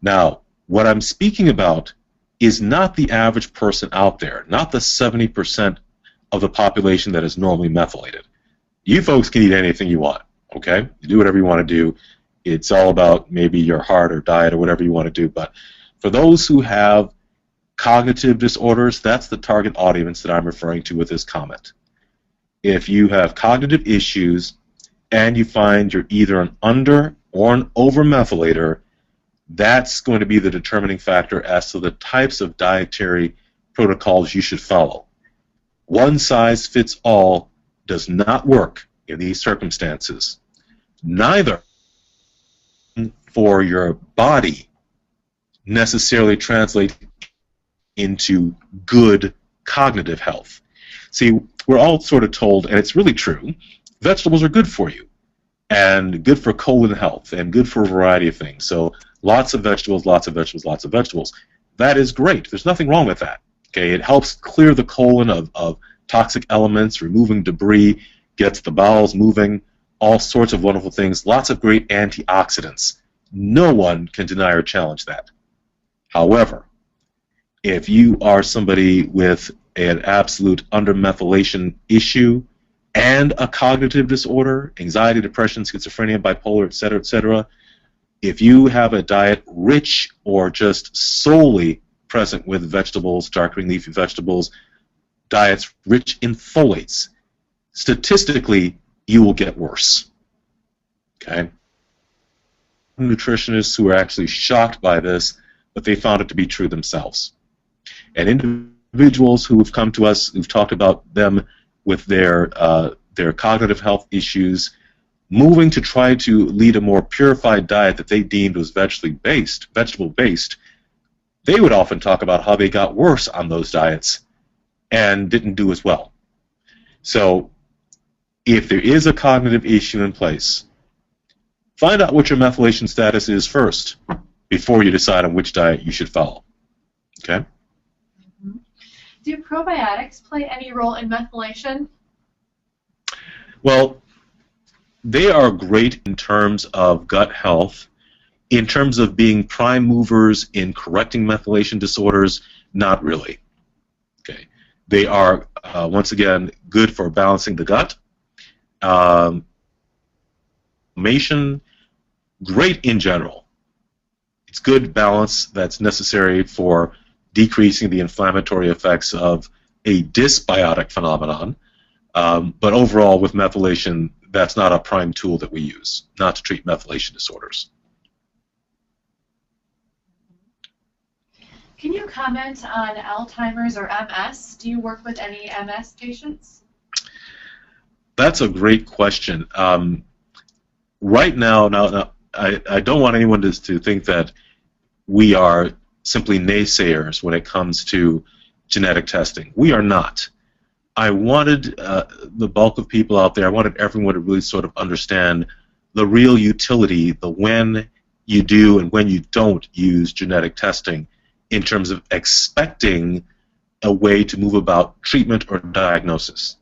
Now, what I'm speaking about is not the average person out there, not the 70% of the population that is normally methylated. You folks can eat anything you want, okay? You do whatever you want to do. It's all about maybe your heart or diet or whatever you want to do. But for those who have cognitive disorders, that's the target audience that I'm referring to with this comment. If you have cognitive issues and you find you're either an under or an overmethylator, that's going to be the determining factor as to the types of dietary protocols you should follow. One size fits all does not work in these circumstances. Neither for your body necessarily translate into good cognitive health. See, we're all sort of told, and it's really true, vegetables are good for you, and good for colon health, and good for a variety of things. So lots of vegetables, lots of vegetables, lots of vegetables. That is great. There's nothing wrong with that. Okay, it helps clear the colon of toxic elements, removing debris, gets the bowels moving, all sorts of wonderful things, lots of great antioxidants. No one can deny or challenge that. However, if you are somebody with an absolute undermethylation issue and a cognitive disorder, anxiety, depression, schizophrenia, bipolar, etc., if you have a diet rich or just solely present with vegetables, dark green leafy vegetables, diets rich in folates, statistically, you will get worse. Okay? Nutritionists who are actually shocked by this, but they found it to be true themselves. And individuals who have come to us, who've talked about them with their cognitive health issues, moving to try to lead a more purified diet that they deemed was vegetable-based, they would often talk about how they got worse on those diets and didn't do as well. So if there is a cognitive issue in place, find out what your methylation status is first before you decide on which diet you should follow. Okay? Do probiotics play any role in methylation? Well, they are great in terms of gut health. In terms of being prime movers in correcting methylation disorders, not really. Okay. They are, once again, good for balancing the gut. Inflammation, great in general. It's good balance that's necessary for decreasing the inflammatory effects of a dysbiotic phenomenon. But overall, with methylation, that's not a prime tool that we use, not to treat methylation disorders. Can you comment on Alzheimer's or MS? Do you work with any MS patients? That's a great question. Right now, I don't want anyone to think that we are simply naysayers when it comes to genetic testing. We are not. I wanted the bulk of people out there, I wanted everyone to really sort of understand the real utility, the when you do and when you don't use genetic testing in terms of expecting a way to move about treatment or diagnosis.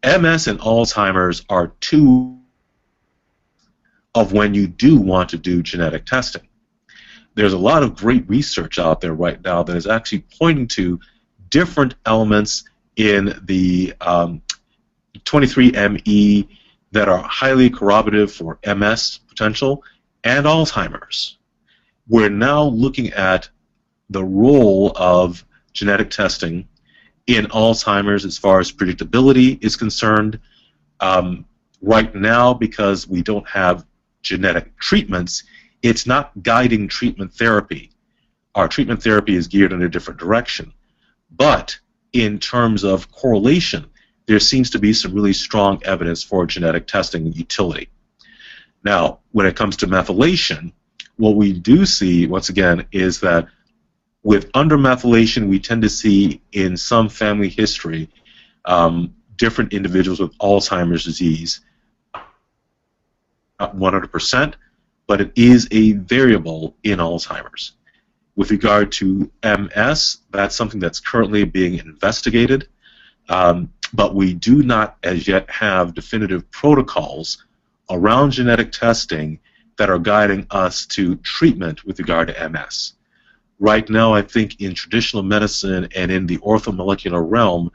MS and Alzheimer's are two of when you do want to do genetic testing. There's a lot of great research out there right now that is actually pointing to different elements in the 23ME that are highly corroborative for MS potential and Alzheimer's. We're now looking at the role of genetic testing in Alzheimer's as far as predictability is concerned. Right now, because we don't have genetic treatments, it's not guiding treatment therapy. Our treatment therapy is geared in a different direction. But in terms of correlation, there seems to be some really strong evidence for genetic testing utility. Now, when it comes to methylation, what we do see, once again, is that with undermethylation, we tend to see in some family history different individuals with Alzheimer's disease. Not 100%, but it is a variable in Alzheimer's. With regard to MS, that's something that's currently being investigated, but we do not as yet have definitive protocols around genetic testing that are guiding us to treatment with regard to MS. Right now, I think in traditional medicine and in the orthomolecular realm,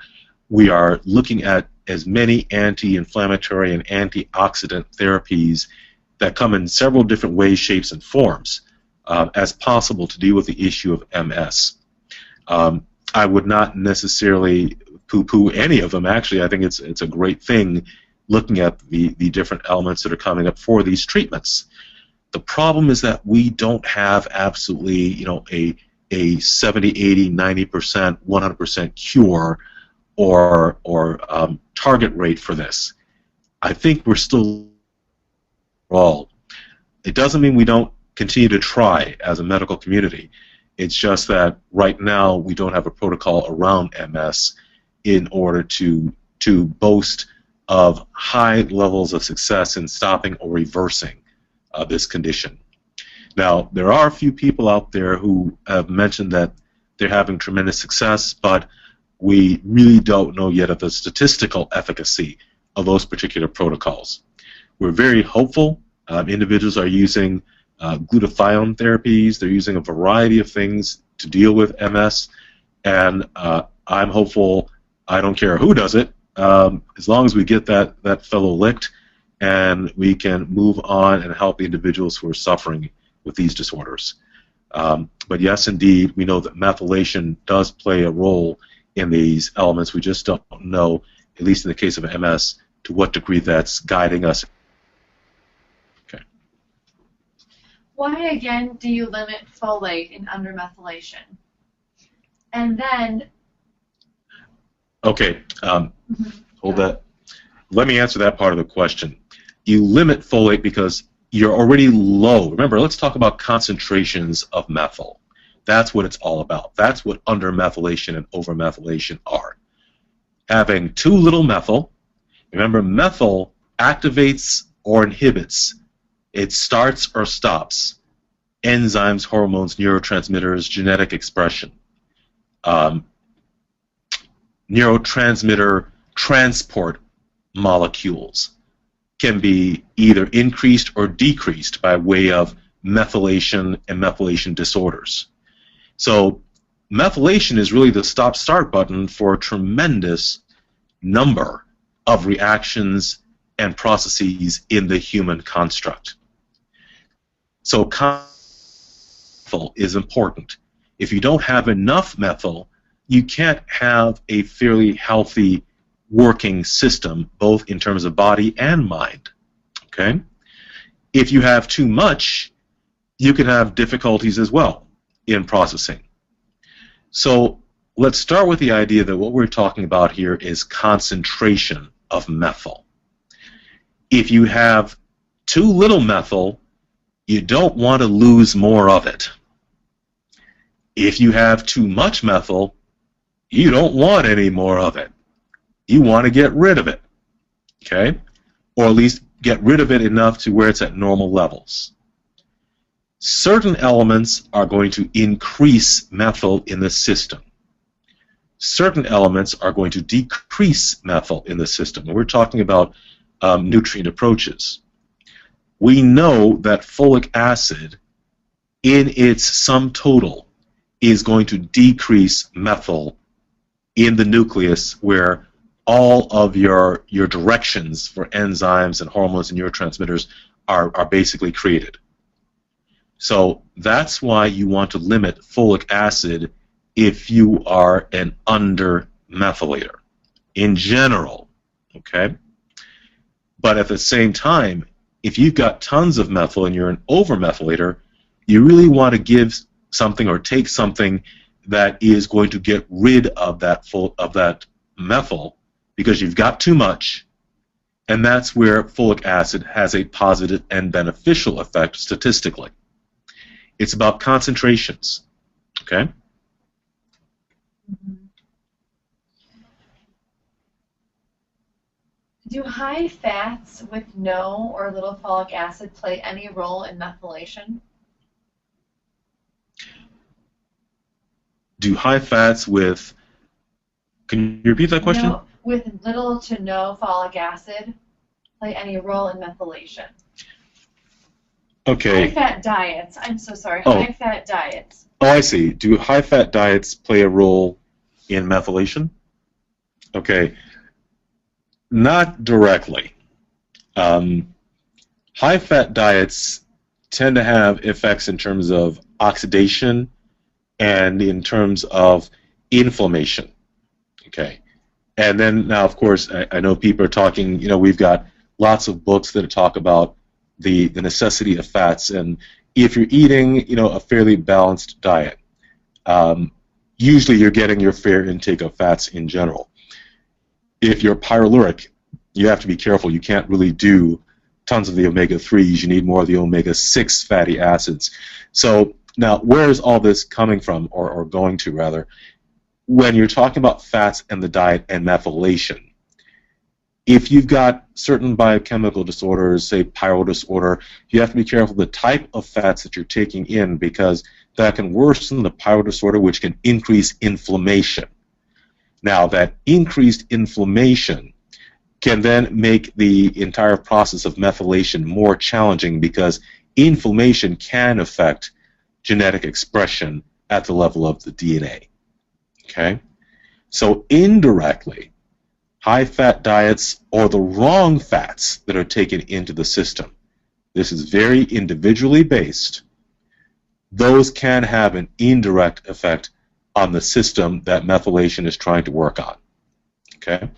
we are looking at as many anti-inflammatory and antioxidant therapies that come in several different ways, shapes, and forms as possible to deal with the issue of MS. I would not necessarily poo-poo any of them. Actually, I think it's a great thing looking at the different elements that are coming up for these treatments. The problem is that we don't have absolutely, a 70, 80, 90%, 100% cure or target rate for this. I think we're still all. It doesn't mean we don't continue to try as a medical community. It's just that right now we don't have a protocol around MS in order to boast of high levels of success in stopping or reversing this condition. Now, there are a few people out there who have mentioned that they're having tremendous success, but we really don't know yet of the statistical efficacy of those particular protocols. We're very hopeful. Individuals are using glutathione therapies. They're using a variety of things to deal with MS, and I'm hopeful. I don't care who does it, as long as we get that fellow licked and we can move on and help the individuals who are suffering with these disorders. But yes, indeed, we know that methylation does play a role in these elements. We just don't know, at least in the case of MS, to what degree that's guiding us. Okay. Why, again, do you limit folate in undermethylation? And then... Okay, hold that. Let me answer that part of the question. You limit folate because you're already low. Remember, let's talk about concentrations of methyl. That's what it's all about. That's what undermethylation and overmethylation are. Having too little methyl. Remember, methyl activates or inhibits. It starts or stops enzymes, hormones, neurotransmitters, genetic expression, neurotransmitter transport molecules can be either increased or decreased by way of methylation and methylation disorders. So methylation is really the stop-start button for a tremendous number of reactions and processes in the human construct. So methyl is important. If you don't have enough methyl, you can't have a fairly healthy working system, both in terms of body and mind. Okay? If you have too much, you can have difficulties as well in processing. So let's start with the idea that what we're talking about here is concentration of methyl. If you have too little methyl, you don't want to lose more of it. If you have too much methyl, you don't want any more of it. You want to get rid of it, okay? Or at least get rid of it enough to where it's at normal levels. Certain elements are going to increase methyl in the system. Certain elements are going to decrease methyl in the system. And we're talking about nutrient approaches. We know that folic acid, in its sum total, is going to decrease methyl in the nucleus where all of your directions for enzymes and hormones and neurotransmitters are basically created. So that's why you want to limit folic acid if you are an undermethylator in general, okay? But at the same time, if you've got tons of methyl and you're an overmethylator, you really want to give something or take something that is going to get rid of that methyl because you've got too much, and that's where folic acid has a positive and beneficial effect statistically. It's about concentrations, okay? Do high fats with no or little folic acid play any role in methylation? Do high fats with, can you repeat that question? No, with little to no folic acid play any role in methylation? Okay. High-fat diets. I'm so sorry. Oh. High-fat diets. Oh, I see. Do high-fat diets play a role in methylation? Okay. Not directly. High-fat diets tend to have effects in terms of oxidation and in terms of inflammation. Okay. And then now, of course, I know people are talking, you know, we've got lots of books that talk about the necessity of fats, and if you're eating, you know, a fairly balanced diet, usually you're getting your fair intake of fats in general. If you're pyroluric, you have to be careful. You can't really do tons of the omega-3s. You need more of the omega-6 fatty acids. So now, where is all this coming from, or going to, rather? When you're talking about fats and the diet and methylation, if you've got certain biochemical disorders, say pyrrole disorder, you have to be careful the type of fats that you're taking in, because that can worsen the pyrrole disorder, which can increase inflammation. Now, that increased inflammation can then make the entire process of methylation more challenging, because inflammation can affect genetic expression at the level of the DNA. Okay? So indirectly, high-fat diets or the wrong fats that are taken into the system, this is very individually based, those can have an indirect effect on the system that methylation is trying to work on. Okay?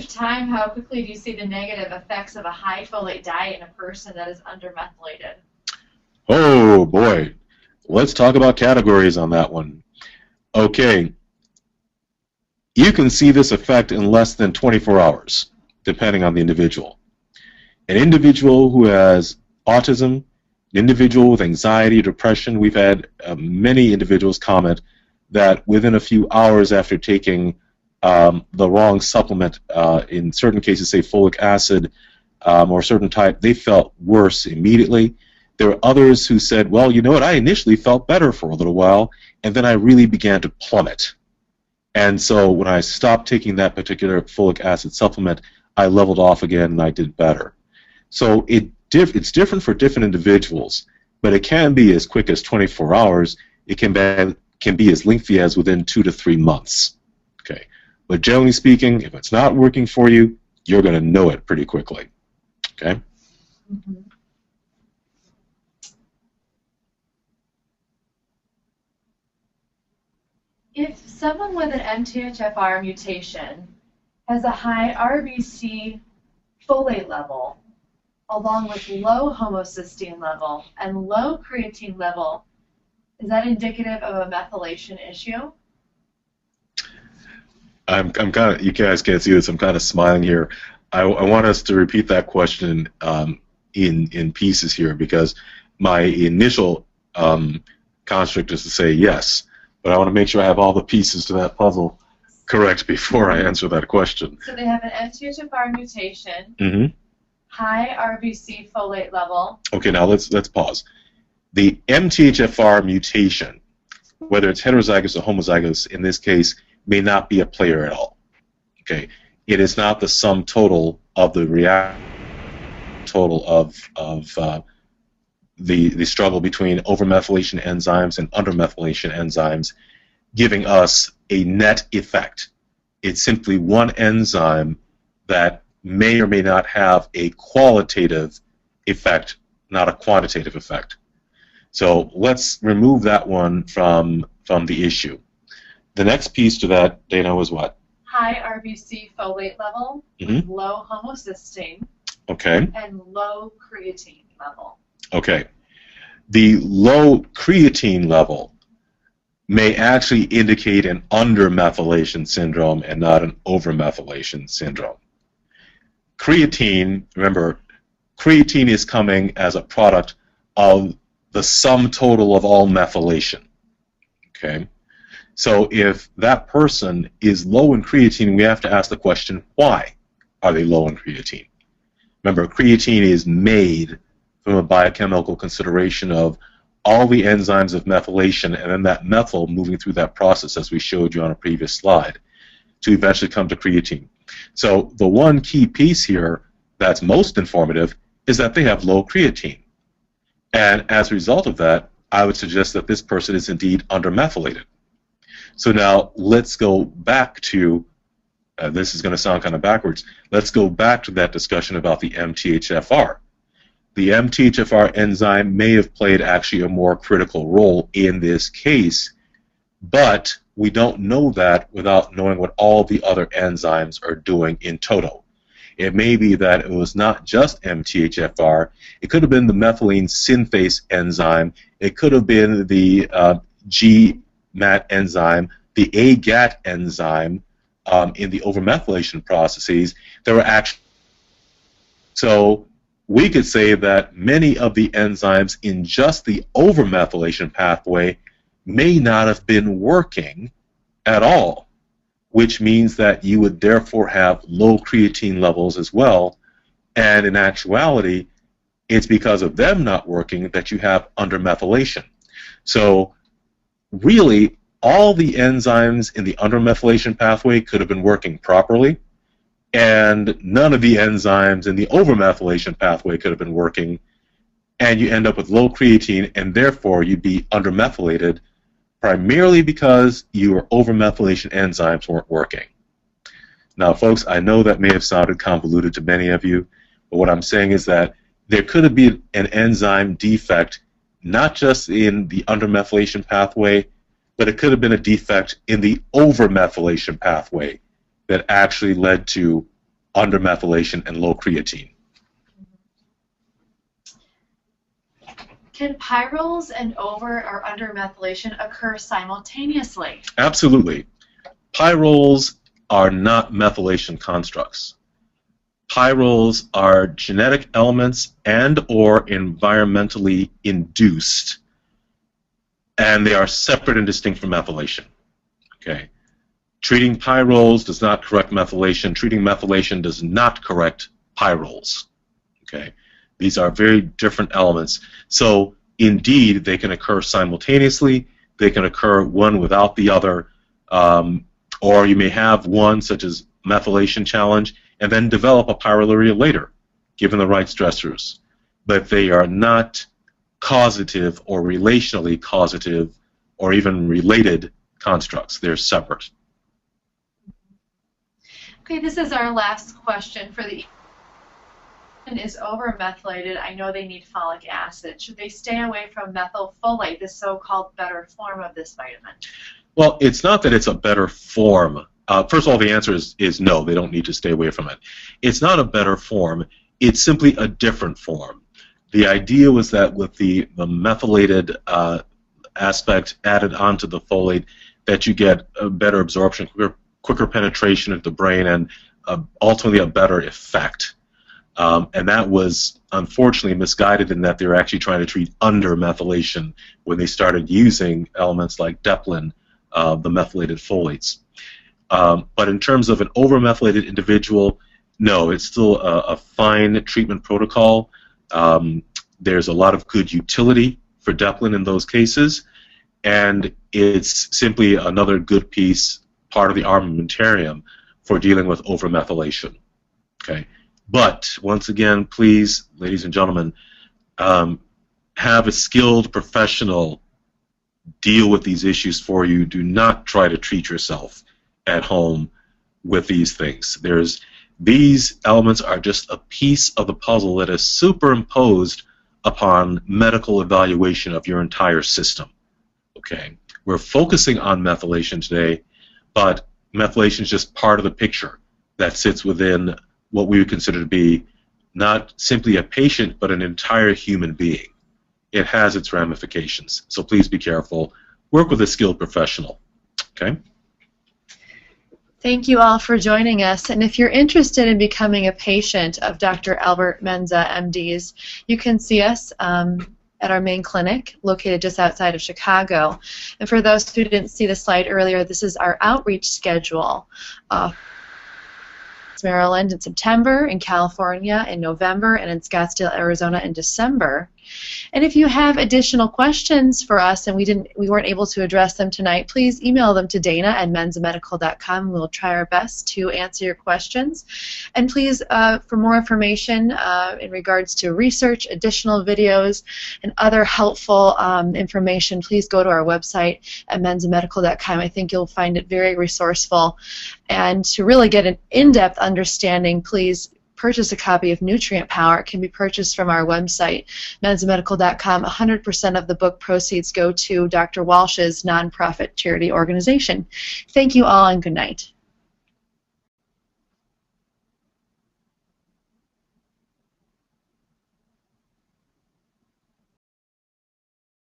Time, how quickly do you see the negative effects of a high folate diet in a person that is undermethylated? Oh boy, let's talk about categories on that one. Okay, you can see this effect in less than 24 hours, depending on the individual. An individual who has autism, an individual with anxiety, depression, we've had many individuals comment that within a few hours after taking the wrong supplement, in certain cases, say folic acid or certain type, they felt worse immediately. There were others who said, well, you know what, I initially felt better for a little while, and then I really began to plummet. And so when I stopped taking that particular folic acid supplement, I leveled off again and I did better. So it's different for different individuals, but it can be as quick as 24 hours. It can be as lengthy as within 2 to 3 months. Okay. But generally speaking, if it's not working for you, you're going to know it pretty quickly. Okay? Mm-hmm. If someone with an MTHFR mutation has a high RBC folate level, along with low homocysteine level and low creatine level, is that indicative of a methylation issue? I'm kind of, you guys can't see this, I'm kind of smiling here. I want us to repeat that question in pieces here, because my initial construct is to say yes, but I want to make sure I have all the pieces to that puzzle correct before I answer that question. So they have an MTHFR mutation, Mm-hmm. high RBC folate level. Okay, now let's pause. The MTHFR mutation, whether it's heterozygous or homozygous, in this case, may not be a player at all. Okay, it is not the sum total of the total of the struggle between overmethylation enzymes and undermethylation enzymes, giving us a net effect. It's simply one enzyme that may or may not have a qualitative effect, not a quantitative effect. So let's remove that one from the issue. The next piece to that, Dana, was what? High RBC folate level, Mm-hmm. low homocysteine, Okay. and low creatine level. Okay. The low creatine level may actually indicate an undermethylation syndrome and not an overmethylation syndrome. Creatine, remember, creatine is coming as a product of the sum total of all methylation. Okay? So if that person is low in creatine, we have to ask the question, why are they low in creatine? Remember, creatine is made from a biochemical consideration of all the enzymes of methylation and then that methyl moving through that process, as we showed you on a previous slide, to eventually come to creatine. So the one key piece here that's most informative is that they have low creatine. And as a result of that, I would suggest that this person is indeed undermethylated. So now let's go back to, this is going to sound kind of backwards, let's go back to that discussion about the MTHFR. The MTHFR enzyme may have played actually a more critical role in this case, but we don't know that without knowing what all the other enzymes are doing in total. It may be that it was not just MTHFR, it could have been the methylene synthase enzyme, it could have been the GMAT enzyme, the AGAT enzyme in the overmethylation processes. There were actually, so we could say that many of the enzymes in just the overmethylation pathway may not have been working at all, which means that you would therefore have low creatine levels as well, and in actuality, it's because of them not working that you have undermethylation. So really, all the enzymes in the undermethylation pathway could have been working properly, and none of the enzymes in the overmethylation pathway could have been working, and you end up with low creatine, and therefore you'd be undermethylated, primarily because your overmethylation enzymes weren't working. Now, folks, I know that may have sounded convoluted to many of you, But what I'm saying is that there could be an enzyme defect, not just in the undermethylation pathway, but it could have been a defect in the overmethylation pathway that actually led to undermethylation and low creatine. Can pyrroles and over or undermethylation occur simultaneously? Absolutely. Pyrroles are not methylation constructs. Pyrroles are genetic elements and or environmentally induced, and they are separate and distinct from methylation. Okay. Treating pyrroles does not correct methylation. Treating methylation does not correct pyrroles. Okay. These are very different elements. So indeed, they can occur simultaneously. They can occur one without the other, or you may have one, such as methylation challenge, and then develop a pyroluria later, given the right stressors. But they are not causative or relationally causative or even related constructs. They're separate. Okay, this is our last question for the is overmethylated. I know they need folic acid. Should they stay away from methylfolate, the so-called better form of this vitamin? Well, it's not that it's a better form. First of all, the answer is no, they don't need to stay away from it. It's not a better form. It's simply a different form. The idea was that with the methylated aspect added onto the folate, that you get a better absorption, quicker penetration into the brain, and ultimately a better effect. And that was unfortunately misguided in that they were actually trying to treat undermethylation when they started using elements like Deplin, the methylated folates. But in terms of an overmethylated individual, no, it's still a fine treatment protocol. There's a lot of good utility for Deplin in those cases, and it's simply another good piece, part of the armamentarium for dealing with overmethylation. Okay. But once again, please, ladies and gentlemen, have a skilled professional deal with these issues for you. Do not try to treat yourself at home with these things. These elements are just a piece of the puzzle that is superimposed upon medical evaluation of your entire system. Okay, we're focusing on methylation today, but methylation is just part of the picture that sits within what we would consider to be not simply a patient, but an entire human being. It has its ramifications, so please be careful. Work with a skilled professional. Okay? Thank you all for joining us. And if you're interested in becoming a patient of Dr. Albert Menza, MD's, you can see us at our main clinic located just outside of Chicago. And for those who didn't see the slide earlier, this is our outreach schedule. Maryland in September, in California in November, and in Scottsdale, Arizona in December. And if you have additional questions for us and we weren't able to address them tonight, please email them to dana@menzamedical.com. We'll try our best to answer your questions. And please, for more information in regards to research, additional videos, and other helpful information, please go to our website at menzamedical.com. I think you'll find it very resourceful. And to really get an in-depth understanding, please purchase a copy of Nutrient Power. It can be purchased from our website, menzamedical.com. 100% of the book proceeds go to Dr. Walsh's nonprofit charity organization. Thank you all and good night.